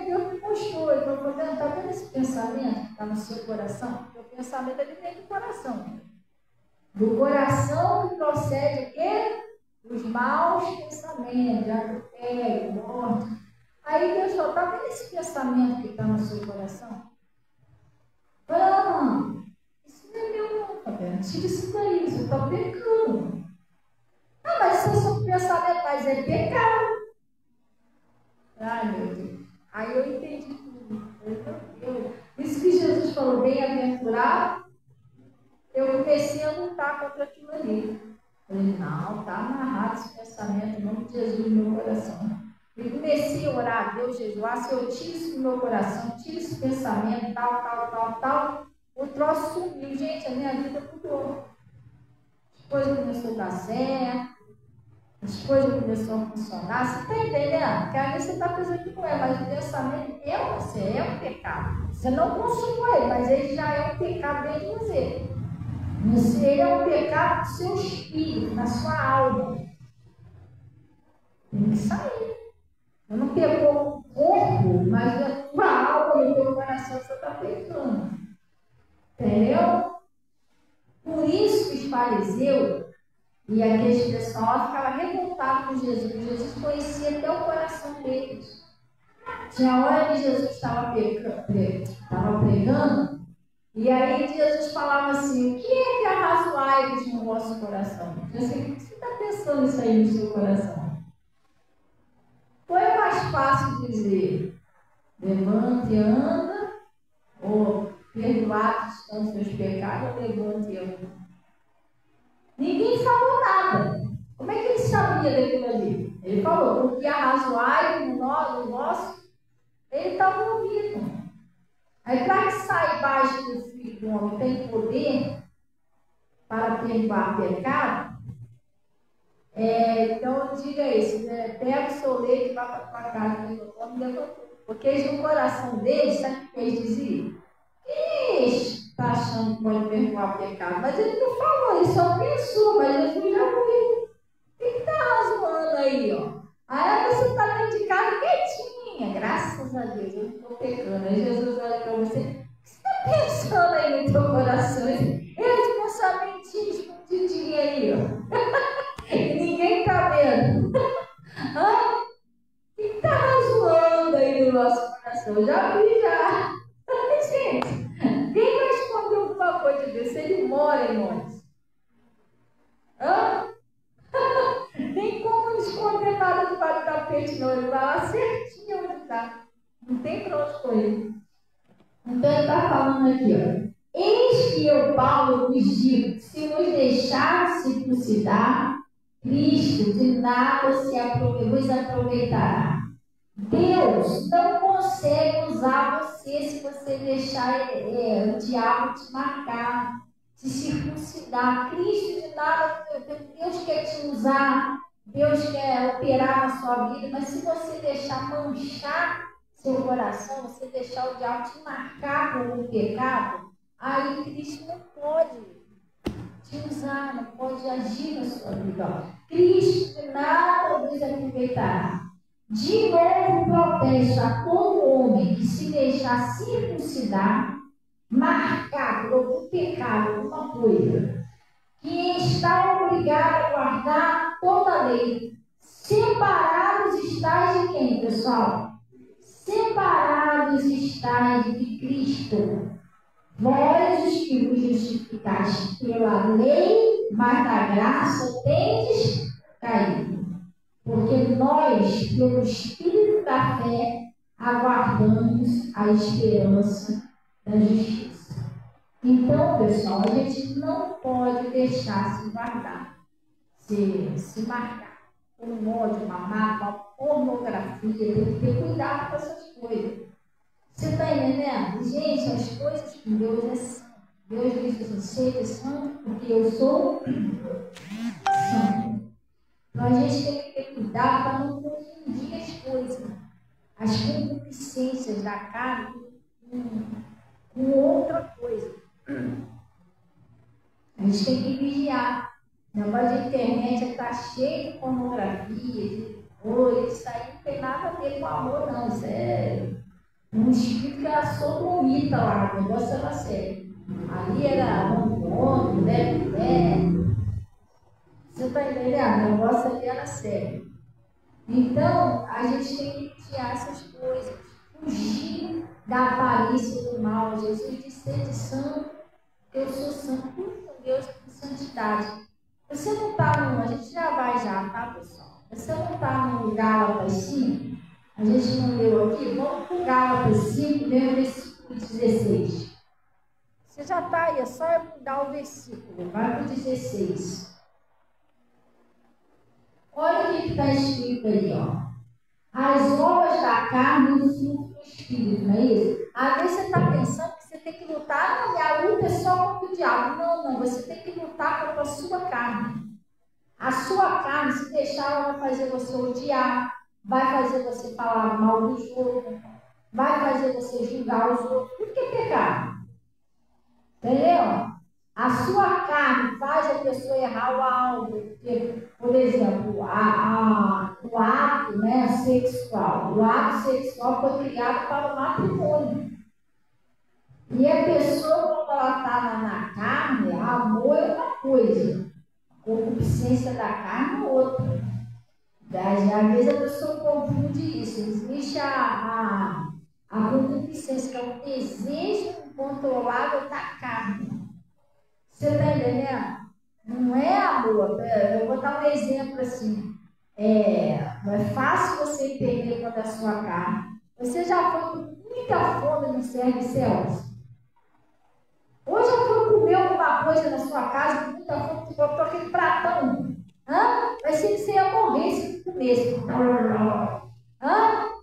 Deus me mostrou. Ele falou, está vendo esse pensamento que está no seu coração? Porque o pensamento ele vem do coração. Do coração que procede o quê? Os maus pensamentos, de adultério, morte. Aí Deus falou, está vendo esse pensamento que está no seu coração? Não, isso não é meu não, tá vendo? Tira isso daí, você está pecando. Ah, mas isso é seu pensamento, mas é pecado. Ai, meu Deus. Aí eu entendi tudo. Por isso que Jesus falou, bem-aventurado, eu comecei a lutar contra aquilo ali. Falei, não, está amarrado esse pensamento, em nome de Jesus no meu coração. E comecei a orar, Deus, jejuar, se eu tiro isso do meu coração, tiro esse pensamento, tal, o troço sumiu. Gente, a minha vida mudou. As coisas começaram a dar certo. As coisas começaram a funcionar, você está entendendo? Porque às vezes você está pensando que não é, mas o pensamento é um pecado. Você não consumou ele, mas ele já é um pecado dentro de você. Ele é um pecado do seu espírito, na sua alma. Tem que sair. Você não pegou o corpo, mas a tua alma e o teu coração você está pecando. Entendeu? Por isso que os fariseus e aqueles pessoal ficavam revoltados com Jesus. Jesus conhecia até o coração deles. Tinha hora que Jesus estava pregando, e aí Jesus falava assim, o que é razoável no vosso coração? Eu sei, o que você está pensando isso aí no seu coração? Foi mais fácil dizer, levante e anda, ou perdoados estão os seus pecados, ou levante e anda. Ninguém falou nada. Como é que ele sabia daquilo ali? Ele falou, porque arrazoai no nosso, ele estava ouvindo. Aí, para que saiba que o Filho do Homem tem poder para perdoar pecado, então diga isso, né? Pega o seu leite e vá para a tua casa. Porque eles, no coração deles, sabe o que eles diziam? Está achando que pode perdoar o pecado, mas ele não falou, ele só pensou, mas Jesus já ouviu. O que está razoando aí, ó? Aí você está dentro de casa quietinha, graças a Deus, eu não estou pecando. Aí Jesus olha para você, o que você está pensando aí no teu coração? Esse pensamentinho escondidinho aí, ó. nosso coração. Eu já vi, já. Gente, quem vai esconder alguma coisa de Deus se ele mora em nós? Hã? Nem como esconder nada debaixo do tapete, não. Ele vai lá certinho onde está. Não tem para onde escolher. Então ele está falando aqui, ó. Eis que eu, Paulo, vos digo, se vos deixar circuncidar, Cristo de nada vos aproveitará. Deus não consegue usar você se você deixar o diabo te marcar, te circuncidar. Cristo de nada, Deus quer te usar, Deus quer operar na sua vida, mas se você deixar manchar seu coração, você deixar o diabo te marcar por um pecado, aí Cristo não pode te usar, não pode agir na sua vida. Cristo de nada vos aproveitará. De novo protesto a todo homem que se deixar circuncidar, marcar por algum pecado, alguma coisa, que está obrigado a guardar toda a lei. Separados estáis de quem, pessoal? Separados estáis de Cristo. Vós os que vos justificais pela lei, mas da graça tendes caído. Porque nós, pelo Espírito da fé, aguardamos a esperança da justiça. Então, pessoal, a gente não pode deixar se guardar, se marcar com um ódio, uma mágoa, uma pornografia. Tem que ter cuidado com essas coisas. Você está entendendo? Gente, as coisas com Deus é santo. Deus diz assim, seja santo, porque eu sou santo. Então a gente tem que ter cuidado para não confundir as coisas, as concupiscências da carne com outra coisa. A gente tem que vigiar. O negócio de internet está cheio de pornografia, de coisa, isso aí não tem nada a ver com amor, não. Isso é um espírito que era sodomita lá, o negócio era sério. Ali era homem, mulher. Você está entendendo? O negócio ali era sério. Então, a gente tem que vigiar essas coisas. Fugir da aparência do mal. Jesus disse, sede santo, eu sou santo. Com Deus, com santidade. Você não está no... A gente já vai já, tá, pessoal? Você não está no Gálatas 5? A gente não leu aqui? Vamos para o Gálatas 5, leu o versículo 16. Você já está aí, é só eu mudar o versículo. Vai para o 16. Olha o que está escrito aí, ó. As obras da carne e o fruto do Espírito, não é isso? Às vezes você está pensando que você tem que lutar, não, minha luta é só contra o diabo. Não, você tem que lutar contra a sua carne. A sua carne, se deixar, ela vai fazer você odiar, vai fazer você falar mal dos outros, vai fazer você julgar os outros. Tudo que é pecado. Entendeu? A sua carne faz a pessoa errar o alvo. Por exemplo, o ato, né, sexual. O ato sexual foi criado para o matrimônio. E a pessoa, quando ela está na carne, amor é uma coisa. A concupiscência da carne é outra. Às vezes a pessoa confunde isso. Existe a concupiscência, que é o desejo incontrolável da carne. Você está entendendo? Não é amor. Eu vou dar um exemplo assim. Não é fácil você entender quando é a sua carne. Você já foi com muita fome no Serve-Céus? Ou já foi comer alguma coisa na sua casa com muita fome, que botou aquele pratão? Parecia que você ia morrer se não comesse.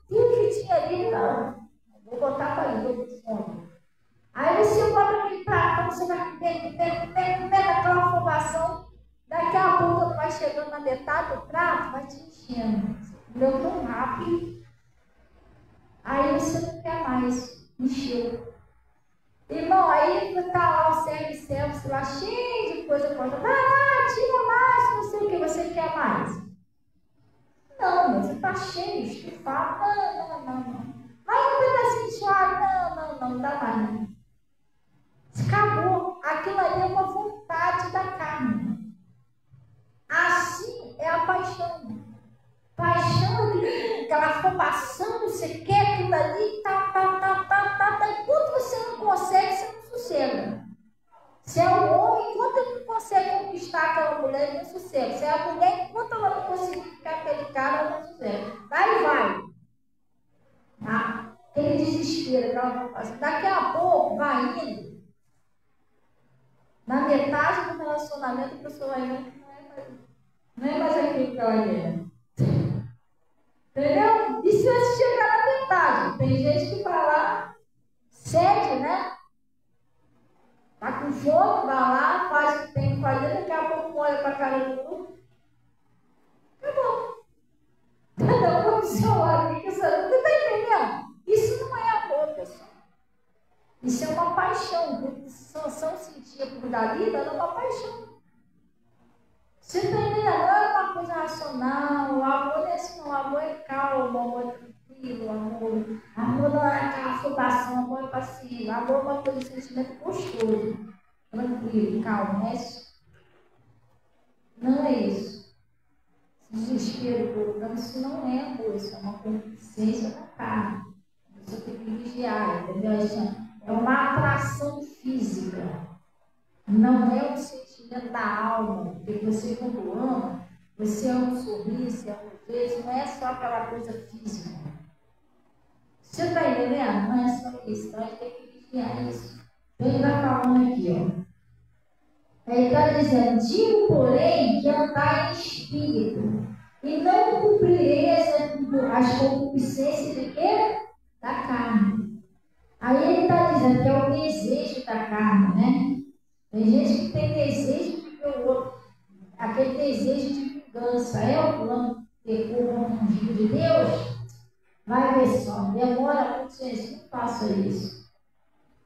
Tudo que tinha ali, não. Vou botar para ali, estou com fome. Aí você bota aquele pratão, você vai comendo aquela afobação. Daqui a pouco vai chegando na metade do prato, vai te enchendo. Deu tão rápido. Aí você não quer mais. Encheu. Irmão, aí está lá o serve-service lá cheio de coisa pronta. Vai lá, tira mais, não sei o que você quer mais. Não, você está cheio, estufado. Não. Mais um pedacinho de chocolate. Não dá mais. Não. Acabou. Aquilo ali é uma vontade da carne. Assim é a paixão. Paixão é aquela afobação, você quer tudo ali, enquanto você não consegue, você não sossega. Se é o homem, enquanto ele não consegue conquistar aquela mulher, ele não sossega. Se é a mulher, enquanto ela não conseguir ficar com aquele cara, ela não sossega. Daí vai. Tá? Aquele desespero que ela vai fazer. Daqui a pouco, vai indo. Na metade do relacionamento, a pessoa vai indo, não é mais aquilo que ela era. Entendeu? E se você chegar na metade? Tem gente que vai lá, cede, né? Tá com fome, vai lá, faz o que tem que fazer, daqui a pouco olha para a cara do outro. Acabou. Cada um do seu lado. Você está entendendo? Isso não é amor, pessoal. Isso é uma paixão. Porque Sansão sentia por Dalila, era uma paixão. Você está entendendo? Não é uma coisa racional. O amor é assim, o amor é calmo, o amor é tranquilo, o amor não é aquela afobação, o amor é passivo. O amor é uma coisa de sentimento gostoso, tranquilo, calmo, não é isso? Não é isso. Esse desespero todo, isso não é amor, isso é uma concupiscência da carne. Você tem que vigiar, entendeu? Isso é uma atração física. Não é um sentimento da alma, porque você quando ama, você ama um sorriso, você ama um beijo, não é só aquela coisa física. Você está entendendo? Não é só isso, então a gente tem que vigiar isso. Então ele está falando aqui, ó. Ele está dizendo, digo, porém, que andai em espírito, e não cumprireis as concupiscências de quê? Da carne. Aí ele está dizendo que é o desejo da carne, né? Tem gente que tem desejo de ver o outro, aquele desejo de vingança. É o plano pecou contra um filho de Deus? Vai ver só, demora muito, gente, não faça isso.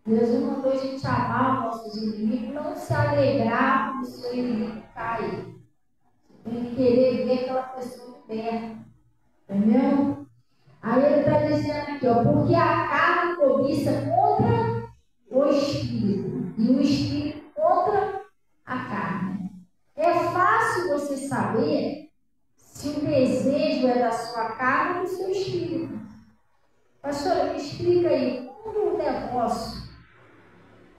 Deus não mandou a gente amar os nossos inimigos, não se alegrar quando o seu inimigo cai. Você tem que querer ver aquela pessoa liberta. Entendeu? Aí ele está dizendo aqui, ó, porque a carne cobiça contra o espírito, e o espírito contra a carne. É fácil você saber se o desejo é da sua carne ou do seu espírito. Pastora, me explica aí, quando o negócio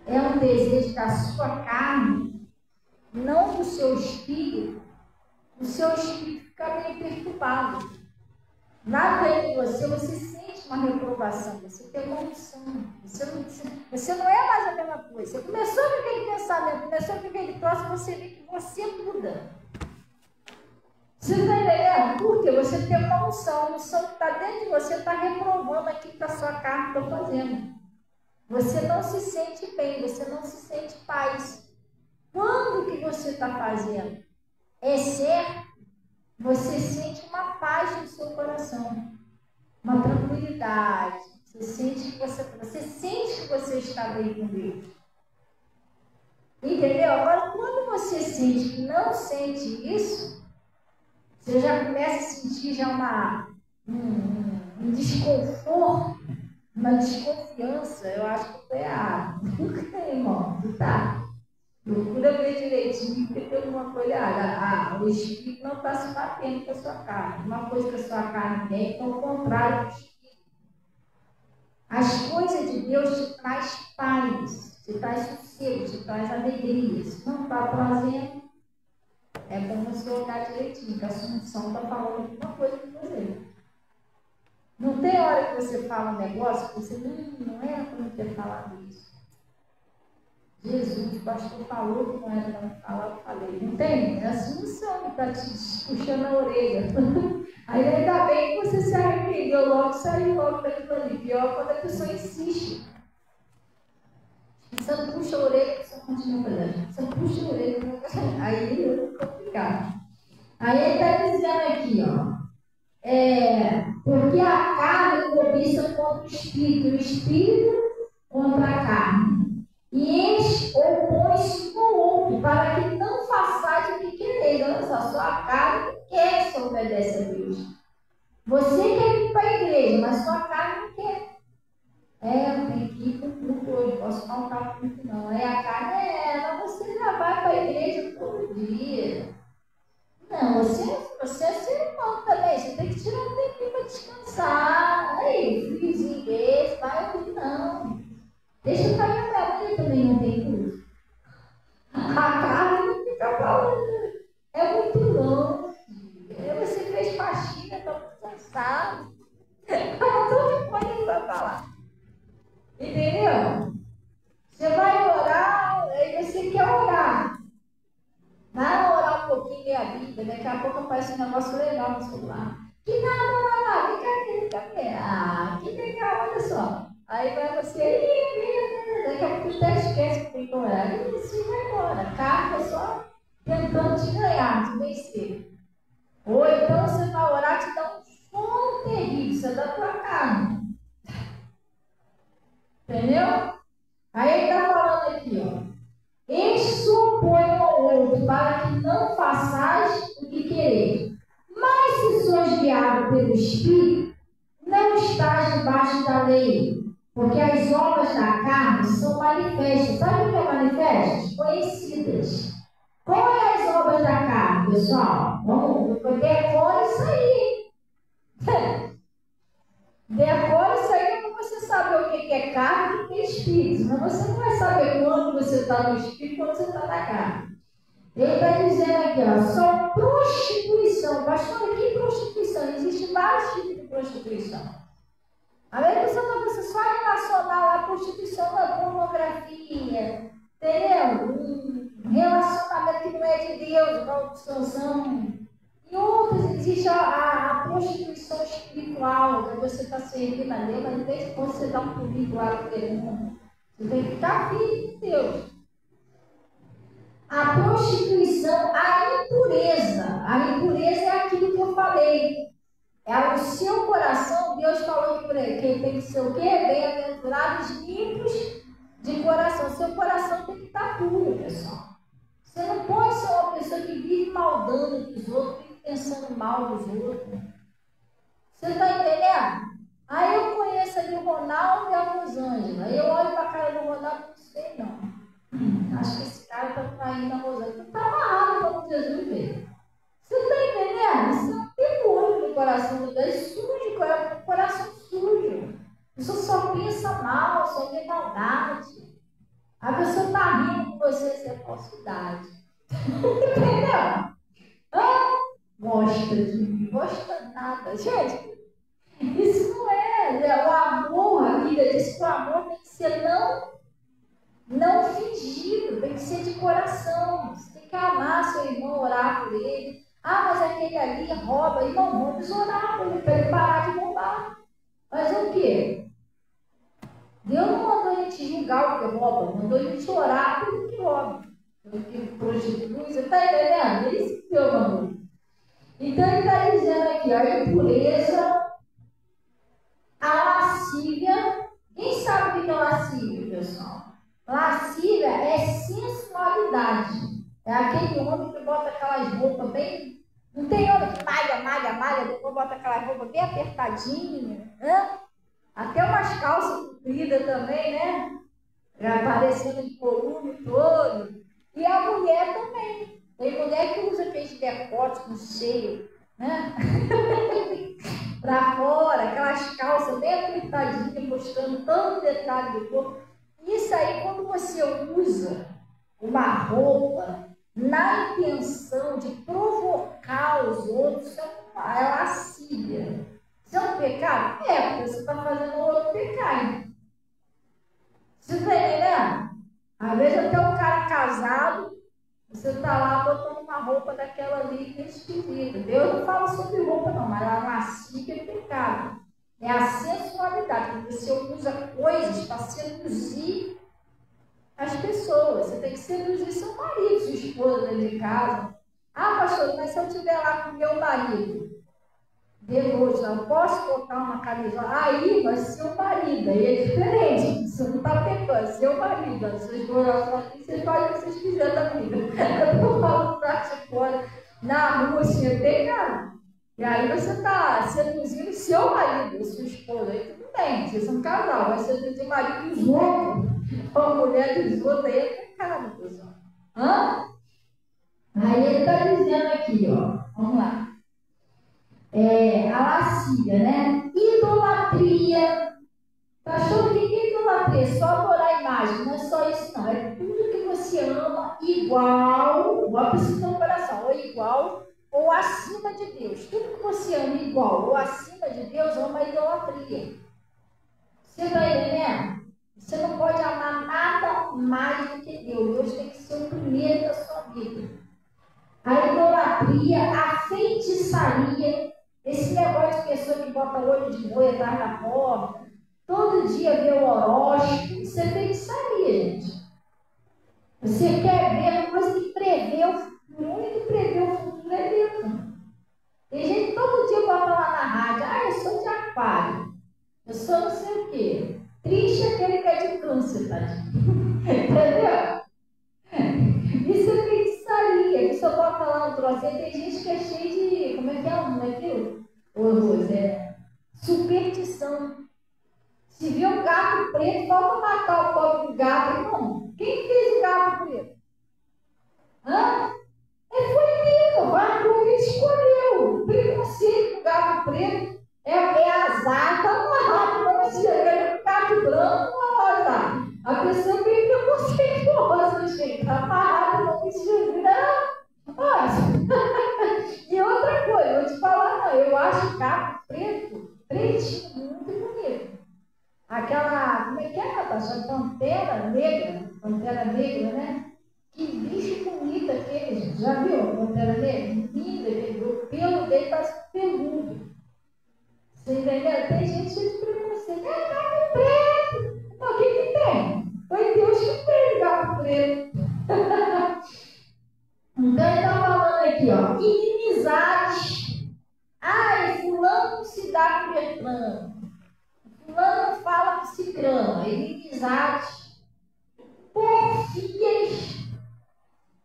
é um desejo da sua carne, não do seu espírito, o seu espírito fica meio perturbado. Lá dentro de você sente uma reprovação, você tem uma unção, você não é mais a mesma coisa. Você começou com aquele pensamento, começou com aquele próximo, você vê que você muda. Você está entendendo? Porque você tem uma unção, a unção que está dentro de você está reprovando aquilo que a sua carne está fazendo. Você não se sente bem, você não se sente paz. Quando que você está fazendo é certo, você sente uma paz no seu coração, uma tranquilidade. Você sente que você está bem com Deus. Entendeu? Agora, quando você sente que não sente isso, você já começa a sentir já um desconforto, uma desconfiança. Eu acho que foi errado. Não tem, irmão. Tá? Procura ver direitinho, porque tem uma coisa, o espírito não está se batendo com a sua carne. Uma coisa que a sua carne quer é o contrário do espírito. As coisas de Deus te traz paz, te traz sossego, te traz alegria. Se não está trazendo, é bom você olhar direitinho, que a Assunção está falando alguma coisa com você. Não tem hora que você fala um negócio que você não era para não ter falado isso. Jesus, o pastor falou que não era para falar, eu falei. Não tem? É a Assunção que está te puxando a orelha. Aí ainda bem que você se arrependeu logo, saiu logo daquilo ali. Pior quando a pessoa insiste. Você não puxa a orelha, você continua fazendo. Você puxa a orelha, aí é complicado. Aí ele está dizendo aqui, ó. Porque a carne cobiça contra o espírito contra a carne. E este opõe-se um ao outro, para que não façais o que quereis. Olha só, sua carne quer que obedece a Deus. Você quer ir para a igreja, mas sua carne não quer. Eu tenho que ir para o culto hoje, posso faltar o culto não. Aí a carne mas você já vai para a igreja todo dia. Não, você é ser humano também, você tem que tirar um tempinho para descansar. descansar. Aí, friozinho desse, vai ouvir, não. Deixa cair a minha também, não tem luz. A carne não fica falando. É muito longe. Você fez faxina, está muito cansado. Eu não estou disponível para falar. Entendeu? Você vai orar, aí você quer orar. Vai orar um pouquinho, ler a Bíblia, daqui a pouco aparece um negócio legal no celular. Que nada, lá, fica aqui. Ah, que legal, olha só. Aí vai você, daqui a pouco você até esquece que tem que orar. E você vai embora. A carne é só tentando te ganhar, te vencer. Ou então você vai orar, te dá um sono terrível, você dá tua carne. Entendeu? Aí ele está falando aqui, ó. Este supõe ao outro para que não façais o que quereis. Mas se sois guiados pelo Espírito, não estás debaixo da lei. Porque as obras da carne são manifestas. Sabe o que é manifestas? Conhecidas. Qual é as obras da carne, pessoal? Vamos decore isso aí. Decore isso aí para você saber o que é carne e o que é espírito. Mas você não vai saber quando você está no espírito e quando você está na carne. Ele está dizendo aqui, ó, só prostituição. Pastor, que prostituição? Existem vários tipos de prostituição. A pessoa está pensando só relacionar a prostituição da pornografia, entendeu? Um relacionamento que não é de Deus, uma obsessão. E outras, existe a prostituição espiritual, que você está servindo a Deus, mas desde que você dá um currículo lá para o você tem que ficar firme de Deus. A prostituição, a impureza. A impureza é aquilo que eu falei. É o seu coração, Deus falou que tem que ser o quê? Bem-aventurados, limpos de coração. Seu coração tem que estar puro, pessoal. Você não pode ser uma pessoa que vive maldando dos outros, vive pensando mal dos outros. Você está entendendo? Aí eu conheço ali o Ronaldo e a Rosângela. Aí eu olho para a cara do Ronaldo e não sei não. Acho que esse cara está traindo a Rosângela. Está amarrado como Jesus veio. Você está entendendo? Isso não tem olho no coração do Deus. É sujo, coração sujo. A pessoa só pensa mal, só vê maldade. A pessoa está rindo com você, isso é falsidade. Entendeu? Gosta de mim, gosta nada. Gente, isso não é. O amor, a Bíblia diz que o amor tem que ser não fingido, tem que ser de coração. Você tem que amar seu irmão, orar por ele. Ah, mas aquele ali rouba. Irmão, vamos orar por ele, para ele parar de roubar. Mas o quê? Deus não mandou a gente julgar o que rouba, mandou a gente orar pelo que rouba. Pelo que prostitui, você está entendendo? É isso que Deus mandou. Então ele está dizendo aqui, a impureza, a lascívia. Quem sabe o que é lascívia, pessoal? Lascívia é sensualidade. É aquele homem que bota aquelas roupas bem... Não tem homem que malha, depois bota aquelas roupas bem apertadinhas, né? Até umas calças compridas também, né? Aparecendo de volume todo. E a mulher também. Tem mulher que usa aqueles decotes com seio, né? Pra fora, aquelas calças bem apertadinhas, mostrando tanto detalhe do corpo. Isso aí, quando você usa uma roupa na intenção de provocar os outros, isso é lascívia. Isso é um pecado? É, porque você está fazendo outro pecado. Você está entendendo? Às vezes até um cara casado, você está lá botando uma roupa daquela ali que é esquisita. Deus não fala sobre roupa não, mas a lascívia é pecado. É a sensualidade, porque você usa coisas para seduzir as pessoas. Você tem que seduzir seu marido, sua esposa dentro de casa. Ah, pastor, mas se eu estiver lá com meu marido, depois, não posso colocar uma camisola, aí vai ser o marido, aí é diferente, você não está pecando, é seu marido, vocês vocês fazem o que vocês quiserem da vida. Eu estou falando para te fora, na rua, assim, é pecado. E aí você está seduzindo seu marido, sua esposa, aí tudo bem, vocês são casal, vai seduzir o marido dos outros, ou a mulher dos outros, aí é pecado, pessoal. Aí ele está dizendo aqui, ó, vamos lá. A lascívia, né? E idolatria. Pastor, o que é idolatria? Só adorar a imagem. Não é só isso, não. É tudo que você ama igual, igual para o seu coração, ou igual ou acima de Deus. Tudo que você ama igual ou acima de Deus é uma idolatria. Você está entendendo? Você não pode amar nada mais do que Deus. Deus tem que ser o primeiro da sua vida. A idolatria, a feitiçaria, esse negócio de pessoa que bota olho de boi atrás da porta, todo dia vê o horóscopo, isso é feitiçaria, gente. Você quer ver uma coisa que prevê o futuro, o único que prevê o futuro é Deus. Tem gente que todo dia bota lá na rádio, eu sou de aquário, eu sou não sei o quê. Triste é aquele que é de câncer, tadinho. Entendeu? Isso é feitiçaria. A pessoa bota lá no troço. Tem gente que é cheia de. Como é que é o nome daquilo? Superstição. Se vê um gato preto, falta matar o pobre do gato. Irmão, quem fez o gato preto? Hã? Foi Deus. A cruz ele escolheu. O preconceito do gato preto é azar. Está amarrado. Não se chega no gato branco, uma hora. A pessoa tem preconceituosa, gente. Está amarrado. Não se chega. E outra coisa, vou te falar, não. Eu acho gato preto, pretinho, muito bonito. Aquela, como é que é, Natasha? Pantera negra, né? Que bicho bonito aquele, gente. Já viu a pantera negra? Linda, o pelo dele parece peludo. Você entendeu? Tem gente cheia de preconceito. É gato preto. Então, o que tem? Foi Deus que fez gato preto. Então, ele está falando aqui, ó. Inimizades. Fulano se dá com Bertrano. Fulano fala com Cicrano. Inimizades. Porfias.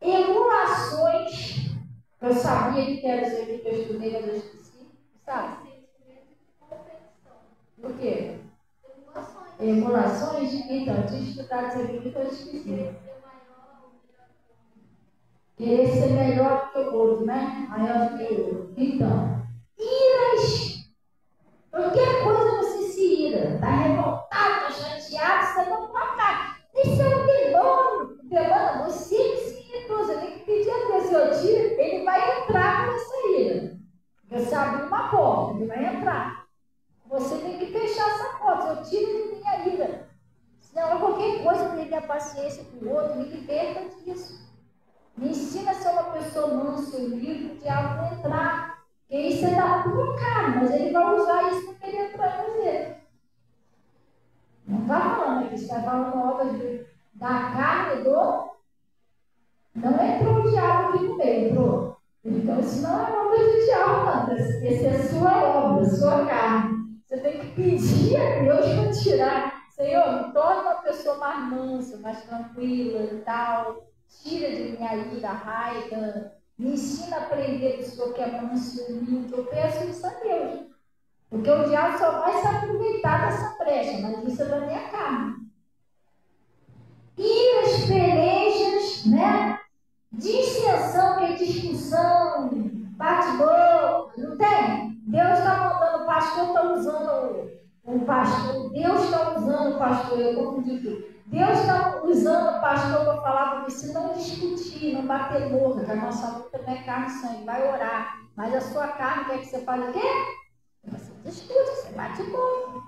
Emulações. Eu sabia que era isso aqui que eu estudei, mas eu esqueci. Sabe? O quê? Emulações? Então, eu tinha estudado isso aqui que eu esqueci. Querer ser melhor que o outro, né? Maior que o outro. Então, iras. Qualquer coisa você se ira. Está revoltado, está chateado, você está dando uma cara. Isso é um demônio. Demônio, você que se irritou. Você tem que pedir a Deus. Se eu tiro, ele vai entrar com essa ira. Você abre uma porta, ele vai entrar. Você tem que fechar essa porta. Eu tiro de minha ira. Senão, qualquer coisa, perder a paciência com o outro, me liberta disso. Me ensina a ser uma pessoa mansa e livre, o diabo vai entrar. Porque aí você está provocado, mas ele vai usar isso para querer entrar em você. Não está falando aqui, está falando obra da carne do. Não entrou o diabo aqui no meio, entrou. Então, isso não é obra do diabo, não. Essa é a sua obra, a sua carne. Você tem que pedir a Deus para tirar. Senhor, me torne uma pessoa mais mansa, mais tranquila e tal. Tira de minha ira, raiva. Me ensina a aprender do Senhor que é manso e humilde. Eu peço isso a Deus. Porque o diabo só vai se aproveitar dessa brecha, mas isso é da minha carne. Iras, pelejas, né? Dissensão, que é discussão, bate-boca, não tem? Deus está mandando, o pastor está usando o pastor, Deus está usando o pastor, eu confundi tudo. Deus está usando o pastor para falar para você não discutir, não bater boca, que a nossa luta não é carne e sangue, vai orar. Mas a sua carne quer que você fale o quê? Você discute, você bate boca.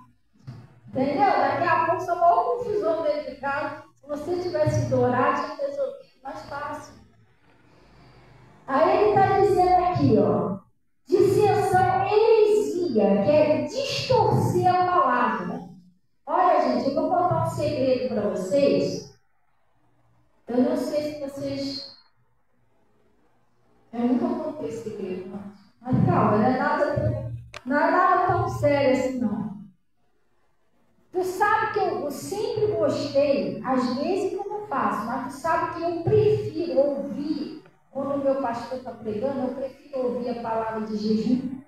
Entendeu? Daqui a pouco só uma confusão dentro de casa. Se você tivesse ido orar, tinha resolvido mais fácil. Aí ele está dizendo aqui, ó, dissensão, heresia, que é distorcer a palavra. Olha, gente, eu vou contar um segredo para vocês. Eu não sei se vocês... Eu nunca contei esse segredo, não. Mas calma, não é nada tão sério assim, não. Tu sabe que eu sempre gostei, às vezes eu não faço, mas tu sabe que eu prefiro ouvir, quando o meu pastor está pregando, eu prefiro ouvir a palavra de jejum.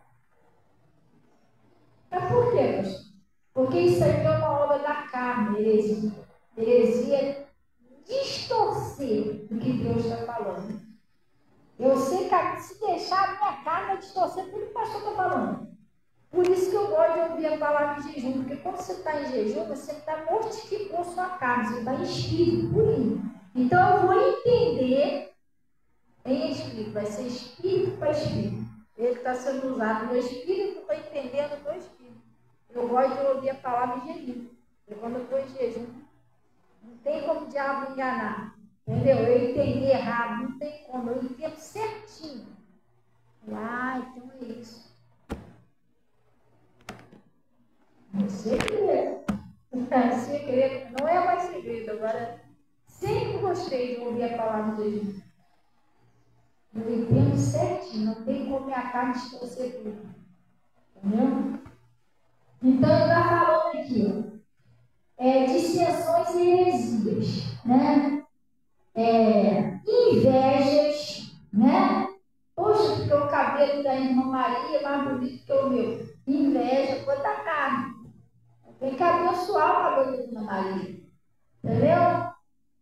Mas por quê, pastor? Porque isso aqui é uma obra da carne, heresia. Heresia é distorcer o que Deus está falando. Eu sei que se deixar a minha carne vai distorcer tudo que o pastor está falando. Por isso que eu gosto de ouvir a palavra de jejum, porque quando você está em jejum, você está mortificando sua carne, você está em espírito, purinho. Então eu vou entender em espírito, vai ser espírito para espírito. Ele está sendo usado no espírito, eu estou entendendo no espírito. Eu gosto de ouvir a palavra em jejum. Porque quando eu estou em jejum, não tem como o diabo enganar. Entendeu? Eu entendi errado, não tem como, eu entendo certinho. Então é isso. Segredo. Segredo. Não é mais segredo. Agora, sempre gostei de ouvir a palavra de Jesus. Eu entendo certinho. Não tem como minha carne distorcer tudo. Entendeu? Então, ele está falando aqui, dissensões e heresias, né? Invejas, né? Poxa, porque o cabelo da irmã Maria é mais bonito que o meu. Inveja, coisa da carne. Tem que abençoar o cabelo da irmã Maria. Entendeu?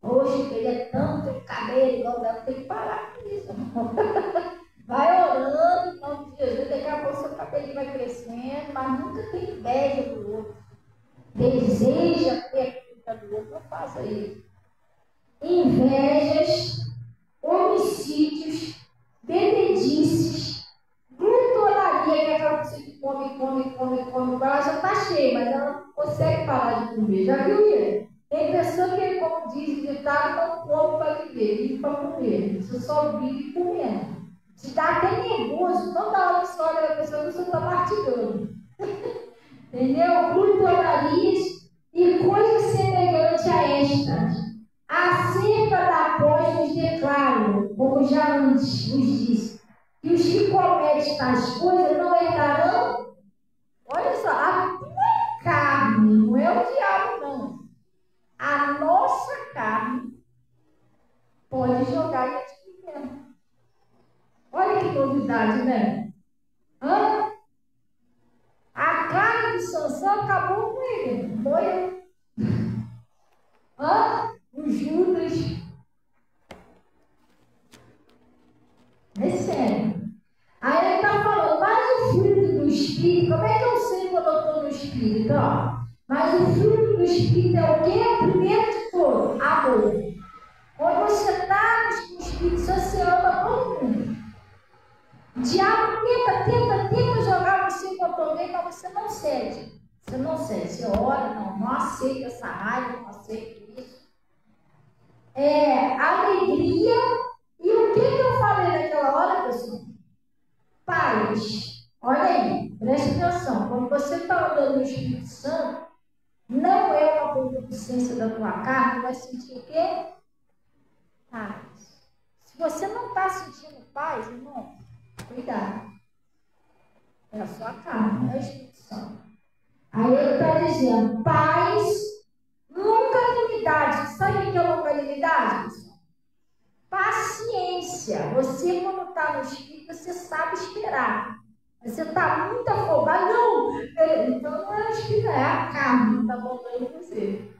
Poxa, ele é tanto, tem cabelo igual dela, tem que parar com isso. Vai orando, em nome de Jesus, daqui a pouco seu cabelinho vai crescendo, mas nunca tem inveja do outro. Deseja ter a culpa do outro, não faça isso. Invejas, homicídios, bebedices, glutonaria, que é aquela pessoa que come, ela já está cheia, mas ela não consegue parar de comer. Já viu isso? Tem pessoa que, como diz o ditado, não come para viver, vive para comer. Você só vive comendo. Te dá até nervoso, toda hora que você olha a pessoa, você está mastigando. Entendeu? Glutonarias e coisas semelhantes a estas. Acerca da pós vos declaro, como já antes vos disse, que os que cometem tais coisas não herdarão. Olha só, a tua carne, não é o diabo, não. A nossa carne pode jogar em atividade. Olha que novidade, né? A carne de Sansão acabou com ele. Foi. O Judas. É sério. Aí ele está falando, mas o fruto do Espírito, como é que eu sei quando eu estou no Espírito? Mas o fruto do Espírito é o quê? Primeiro de tudo, amor. Quando você está no Espírito, você ama todo mundo. O diabo tenta jogar você contra alguém, mas você não cede. Você não cede. Você ora, não aceita essa raiva, não aceita isso. Alegria. E o que eu falei naquela hora, pessoal? Paz. Olha aí, preste atenção. Quando você está andando no Espírito Santo, não é uma concupiscência da tua carne, vai sentir o quê? Paz. Se você não está sentindo paz, irmão, cuidado. É a sua carne, não é o Espírito Santo. Aí ele está dizendo, paz, longanimidade. Sabe o que é longanimidade, pessoal? Paciência. Você, quando está no Espírito, você sabe esperar. Você está muito afobado. Não, então não é o Espírito, é a carne que está voltando você.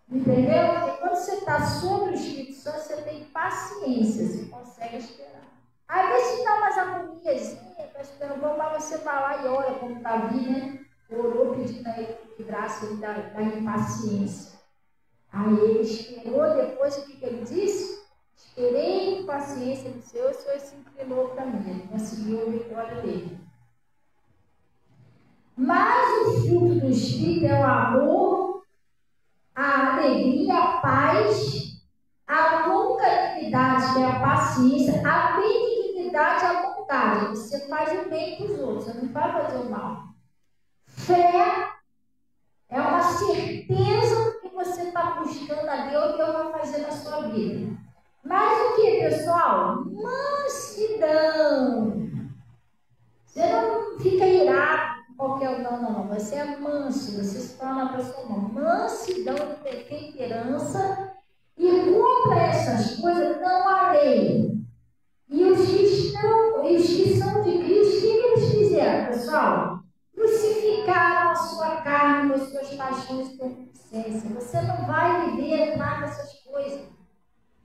Entendeu? Porque quando você está sobre o Espírito Santo, você tem paciência, você consegue esperar. Às vezes dá umas agoniazinhas, está esperando, mas você vai lá e ora, como Davi, né? Orou pedindo a ele que livrasse ele da impaciência. Aí ele esperou, depois o que ele disse? Esperei com paciência no Senhor, o Senhor se inclinou para mim, ele conseguiu a vitória dele. Mas o fruto do Espírito é o amor, a alegria, a paz, a longanimidade, que é a paciência, a benignidade, a bondade. Você faz o bem para os outros, você não vai fazer o mal. Fé é uma certeza que você está buscando a Deus e Deus vai fazer na sua vida. Mas o que, pessoal? Mansidão. Você não fica irado com qualquer não. Você é manso, você se torna uma pessoa mansidão e temperança. E contra essas coisas não há lei. E os que são de Cristo, o que eles fizeram, pessoal? Crucificaram a sua carne, as suas paixões e concupiscência. Você não vai viver nada dessas coisas.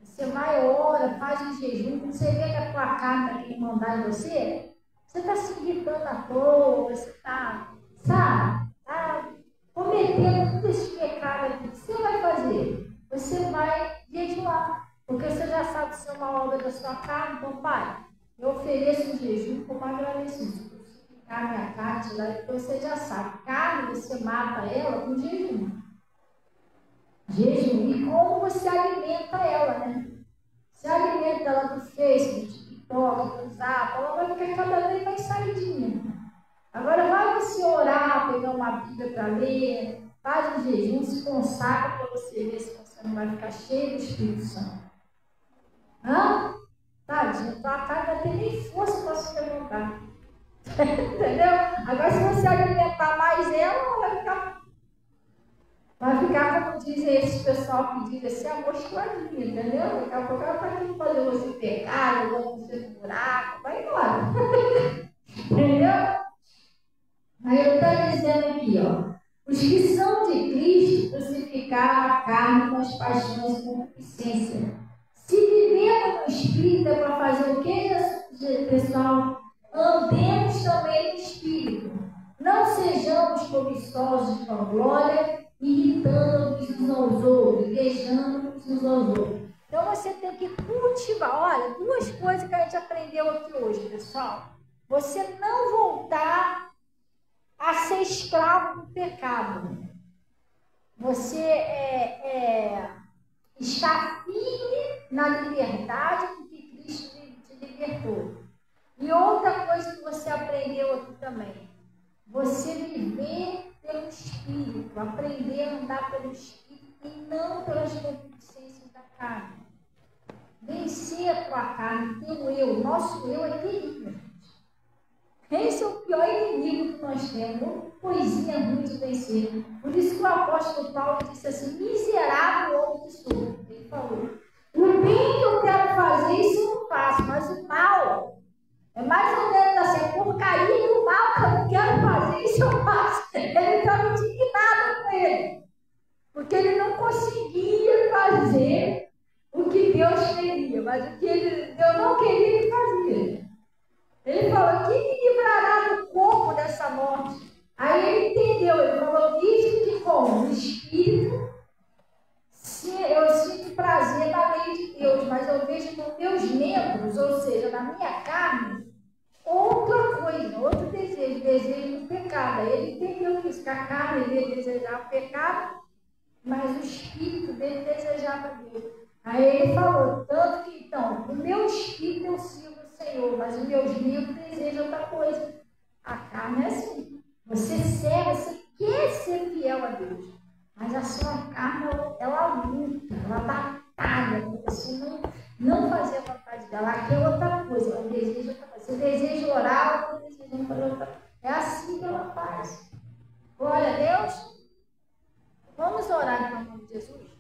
Você vai, ora, faz um jejum, quando você vê que a tua carne está querendo mandar em você está se irritando à toa, você está sabe? Tá cometendo todo esse pecado aqui. O que você vai fazer? Você vai jejuar. Porque você já sabe se é uma obra da sua carne. Então, pai, eu ofereço um jejum como agradecimento. Crucificar minha carne, lá, então você já sabe. Carne, você mata ela com jejum. Jejum. E como você alimenta ela, né? Se alimenta ela do Face, do TikTok, do Zap, ela vai ficar cada vez mais saidinha. Agora vai você orar, pegar uma Bíblia para ler, faz um jejum, se consagra para você ver se você não vai ficar cheio do Espírito Santo. Hã? Tadinha, tua carne não tem nem força para se levantar. Entendeu? Agora se você alimentar mais ela, ela vai ficar como dizem esse pessoal que diz assim, amostrandinha, entendeu? Daqui a pouco ela está aqui fazer você pecar, jogando você no buraco, vai embora. Entendeu? Aí eu estou dizendo aqui, ó. Os que são de Cristo crucificaram a carne com as paixões e concupiscência. Se vivemos no Espírito é para fazer o que, pessoal? Andemos também no Espírito. Não sejamos cobiçosos de vanglória, irritando-nos uns aos outros, invejando-nos uns aos outros. Então você tem que cultivar. Olha, duas coisas que a gente aprendeu aqui hoje, pessoal. Você não voltar a ser escravo do pecado. Você está firme na liberdade que Cristo te libertou. E outra coisa que você aprendeu aqui também, você viver pelo Espírito, aprender a andar pelo Espírito e não pelas concupiscências da carne. Vencer a tua carne, teu eu, nosso eu é terrível. Esse é o pior inimigo que nós temos, coisinha ruim de vencer. Por isso que o apóstolo Paulo disse assim, miserável homem que sou. Ele falou, o bem que eu quero fazer, isso eu não faço, mas o mal, é mais ou menos assim, a porcaria do mal que eu não quero fazer, isso eu faço. Ele estava indignado com ele, porque ele não conseguia fazer o que Deus queria, mas o que Deus não queria, ele fazia. Ele falou, quem me livrará do corpo dessa morte? Aí ele entendeu, ele falou, visto que com o Espírito, eu sinto prazer na lei de Deus, mas eu vejo nos meus membros, ou seja, na minha carne, outra coisa, outro desejo do pecado. Aí ele entendeu isso, que a carne dele desejava o pecado, mas o Espírito dele desejava Deus. Aí ele falou, tanto que então, o meu Espírito eu sirvo Senhor, mas os meus membros desejam outra coisa. A carne é assim. Você serve, você quer ser fiel a Deus. Mas a sua carne, ela luta, ela batalha para você não fazer a vontade dela. Ela quer outra coisa, ela deseja outra coisa. Você deseja orar, ela deseja fazer outra coisa. É assim que ela faz. Glória a Deus. Vamos orar em nome de Jesus?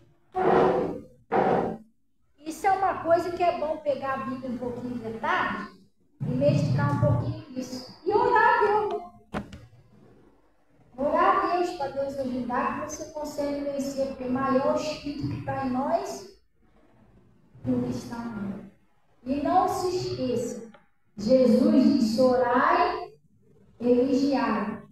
Isso é uma coisa que é bom pegar a Bíblia um pouquinho de tarde e meditar um pouquinho nisso. E orar a Deus. Orar a Deus para Deus ajudar, que você consegue vencer, porque maior é o Espírito que está em nós do que está no mundo. E não se esqueça, Jesus disse, orai e vigiai.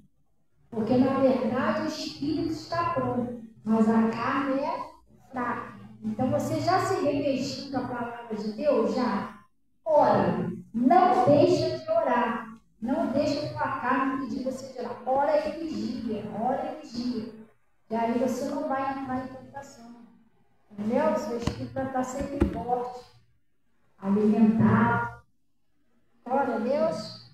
Porque na verdade o Espírito está pronto, mas a carne é fraca. Então você já se revestiu da palavra de Deus? Já? Ora, não deixa de orar. Não deixa a tua carne pedir você de orar. Ora e vigia, ora e vigia. E aí você não vai entrar em tentação. Entendeu? O seu espírito vai estar sempre forte, alimentado. Glória a Deus.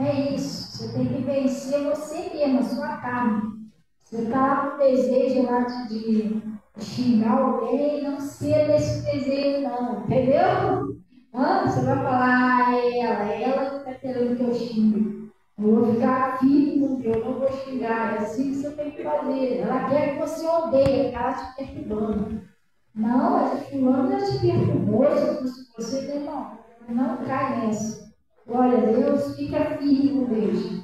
É isso. Você tem que vencer você mesmo, a sua carne. Você está lá com desejo lá de xingar alguém, não ceda esse desejo não, entendeu? Você vai falar, ela que está querendo que eu xingue. Eu vou ficar firme com Deus, não vou xingar. É assim que você tem que fazer. Ela quer que você odeie, que ela te perturbando. Não, mas fulano já te perturbou, se você tem não cai nessa. Glória a Deus, fica firme com Deus.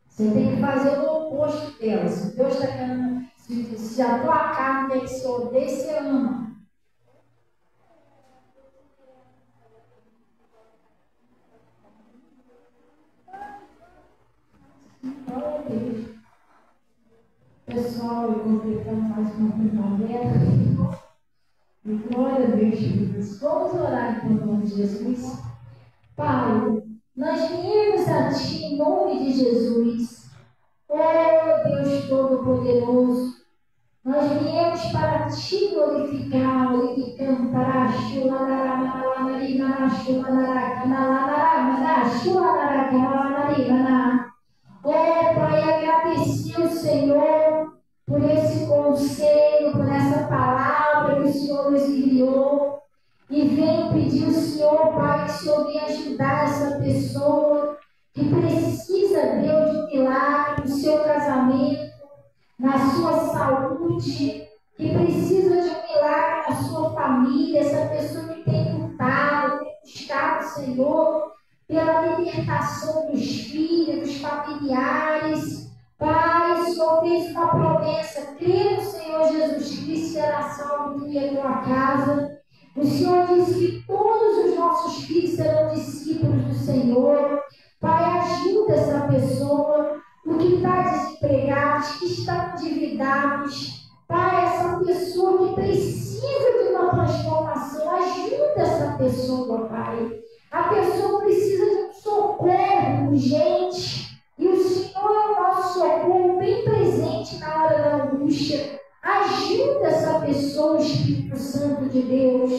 Você tem que fazer o oposto dela. Se Deus está querendo, se a tua carne quer que você odeie, você ama. Pessoal, completando mais uma primavera. E glória a Deus, Jesus. Vamos orar em nome de Jesus. Pai, nós viemos a Ti em nome de Jesus. Oh Deus Todo-Poderoso, nós viemos para Te glorificar e cantar. Oh Pai, agradecer o Senhor por esse conselho, por essa palavra que o Senhor nos enviou. E venho pedir ao Senhor, Pai, que o Senhor venha ajudar essa pessoa que precisa, Deus, de um milagre no seu casamento, na sua saúde, que precisa de um milagre na sua família, essa pessoa que tem lutado, tem buscado, Senhor, pela libertação dos filhos, dos familiares. Pai, o Senhor fez uma promessa, crê no Senhor Jesus Cristo, será salvo tu e a tua casa. O Senhor disse que todos os nossos filhos serão discípulos do Senhor. Pai, ajuda essa pessoa, o que está desempregado, que está endividados. Pai, essa pessoa que precisa de uma transformação, ajuda essa pessoa, Pai. A pessoa precisa de um socorro urgente. E o Senhor é o nosso socorro bem presente na hora da angústia. Ajuda essa pessoa, o Espírito Santo de Deus.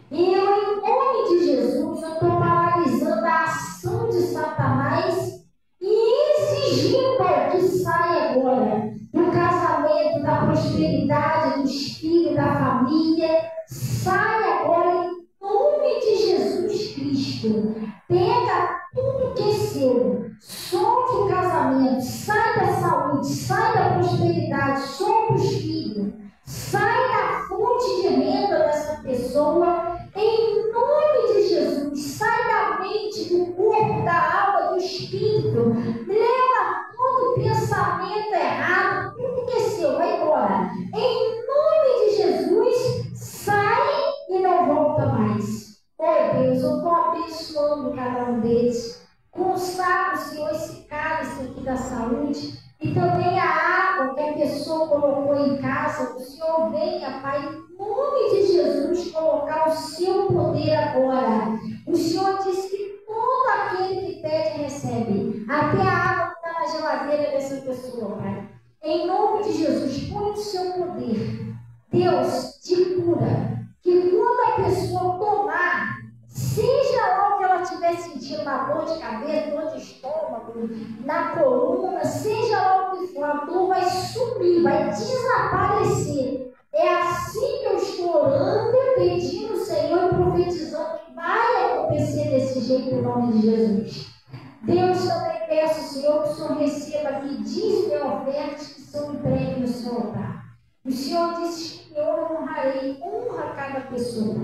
E eu, em nome de Jesus, eu estou paralisando a ação de Satanás e exigindo que saia agora do casamento, da prosperidade, dos filhos, da família. Sai agora em nome de Jesus Cristo. Pega tudo que é seu, solte o casamento, sai da saúde, sai da prosperidade, solte os filhos, sai da fonte de renda dessa pessoa, em nome de Jesus. Sai da mente, do corpo, da alma, do espírito, leva todo pensamento errado, tudo que é seu, vai embora, em nome de Jesus. Sai e não volta mais. Oh Deus, eu estou abençoando cada um deles. Consagro, Senhor, esse cálice aqui da saúde e também a água que a pessoa colocou em casa. O Senhor venha, Pai, em nome de Jesus, colocar o seu poder agora. O Senhor disse que todo aquele que pede recebe. Até a água que está na geladeira dessa pessoa, Pai. Em nome de Jesus, põe o seu poder, Deus, de cura. Que quando a pessoa tomar, seja lá o que ela estiver sentindo, na dor de cabeça, dor de estômago, na coluna, seja lá o que for, a dor vai sumir, vai desaparecer. É assim que eu estou orando, pedindo ao Senhor e profetizando que vai acontecer desse jeito em nome de Jesus. Deus, também peço, Senhor, que o Senhor receba aqui dízimo e ofertas que são entregues no seu altar. O Senhor disse que eu honrarei, honra cada pessoa.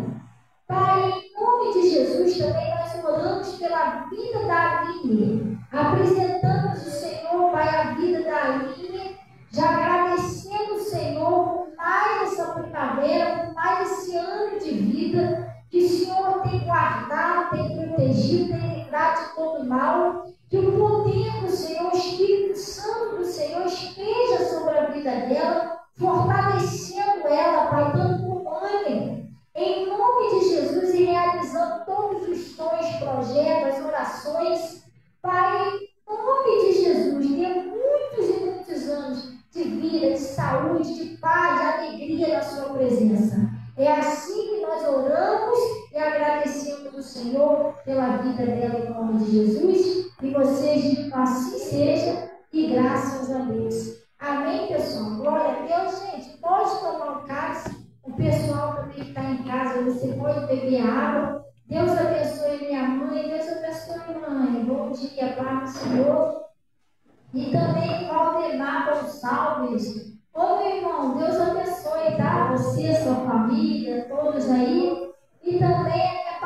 Pai, em nome de Jesus, também nós oramos pela vida da Aline. Apresentamos o Senhor, Pai, a vida da Aline, já agradecendo o Senhor por mais essa primavera, por mais esse ano de vida, que o Senhor tem guardado, tem protegido, tem livrado de todo mal, que o poder do Senhor, o Espírito Santo do Senhor esteja sobre a vida dela, fortalecendo ela, Pai, dando ânimo, em nome de Jesus, e realizando todos os sonhos, projetos, orações. Pai, em nome de Jesus, dê muitos e muitos anos de vida, de saúde, de paz, de alegria na sua presença. É assim que nós oramos e agradecemos ao Senhor pela vida dela em nome de Jesus. E vocês digam assim seja e graças a Deus. Amém, pessoal? Glória a Deus, gente. Pode tomar um cálice. O pessoal também que está em casa, você pode beber água. Deus abençoe minha mãe. Deus abençoe mãe. Bom dia, paz do Senhor. E também Valdemar Gonçalves. Ô, meu irmão, Deus abençoe, tá? Você, sua família, todos aí. E também a minha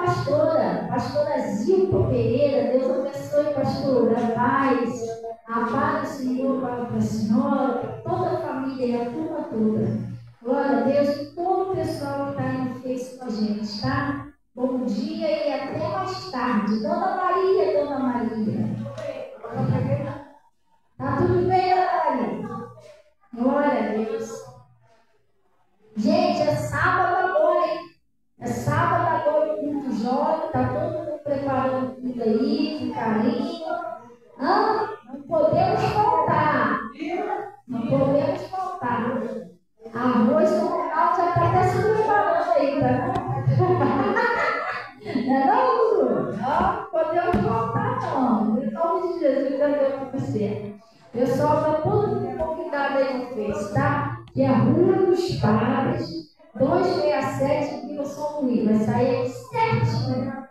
pastora Zilpa Pereira. Deus abençoe, pastora Paz. A paz do Senhor para a senhora, para toda a família e a turma toda. Glória a Deus e todo o pessoal que está aí no Face com a gente, tá? Bom dia e até mais tarde. tarde. Dona Maria, Dona Maria. Tá tudo bem, Dona Maria? Glória a Deus. Gente, é sábado agora, hein? É sábado agora, o culto jovem. Tá todo mundo preparando tudo aí, com carinho. Não podemos faltar. Não podemos faltar. Arroz com caldo já está até se preparando aí, tá? Não é não, Dudu? Não podemos faltar, não. Em nome de Jesus, já deu tudo certo. Pessoal, está todo mundo convidado aí no Face, tá? Que é a Rua dos Padres, 267, Vila São Luís. Vai sair certinho.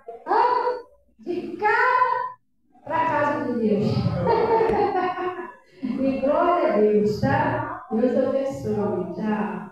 De cara para casa de Deus. E glória a Deus, tá? Deus abençoe. Tchau.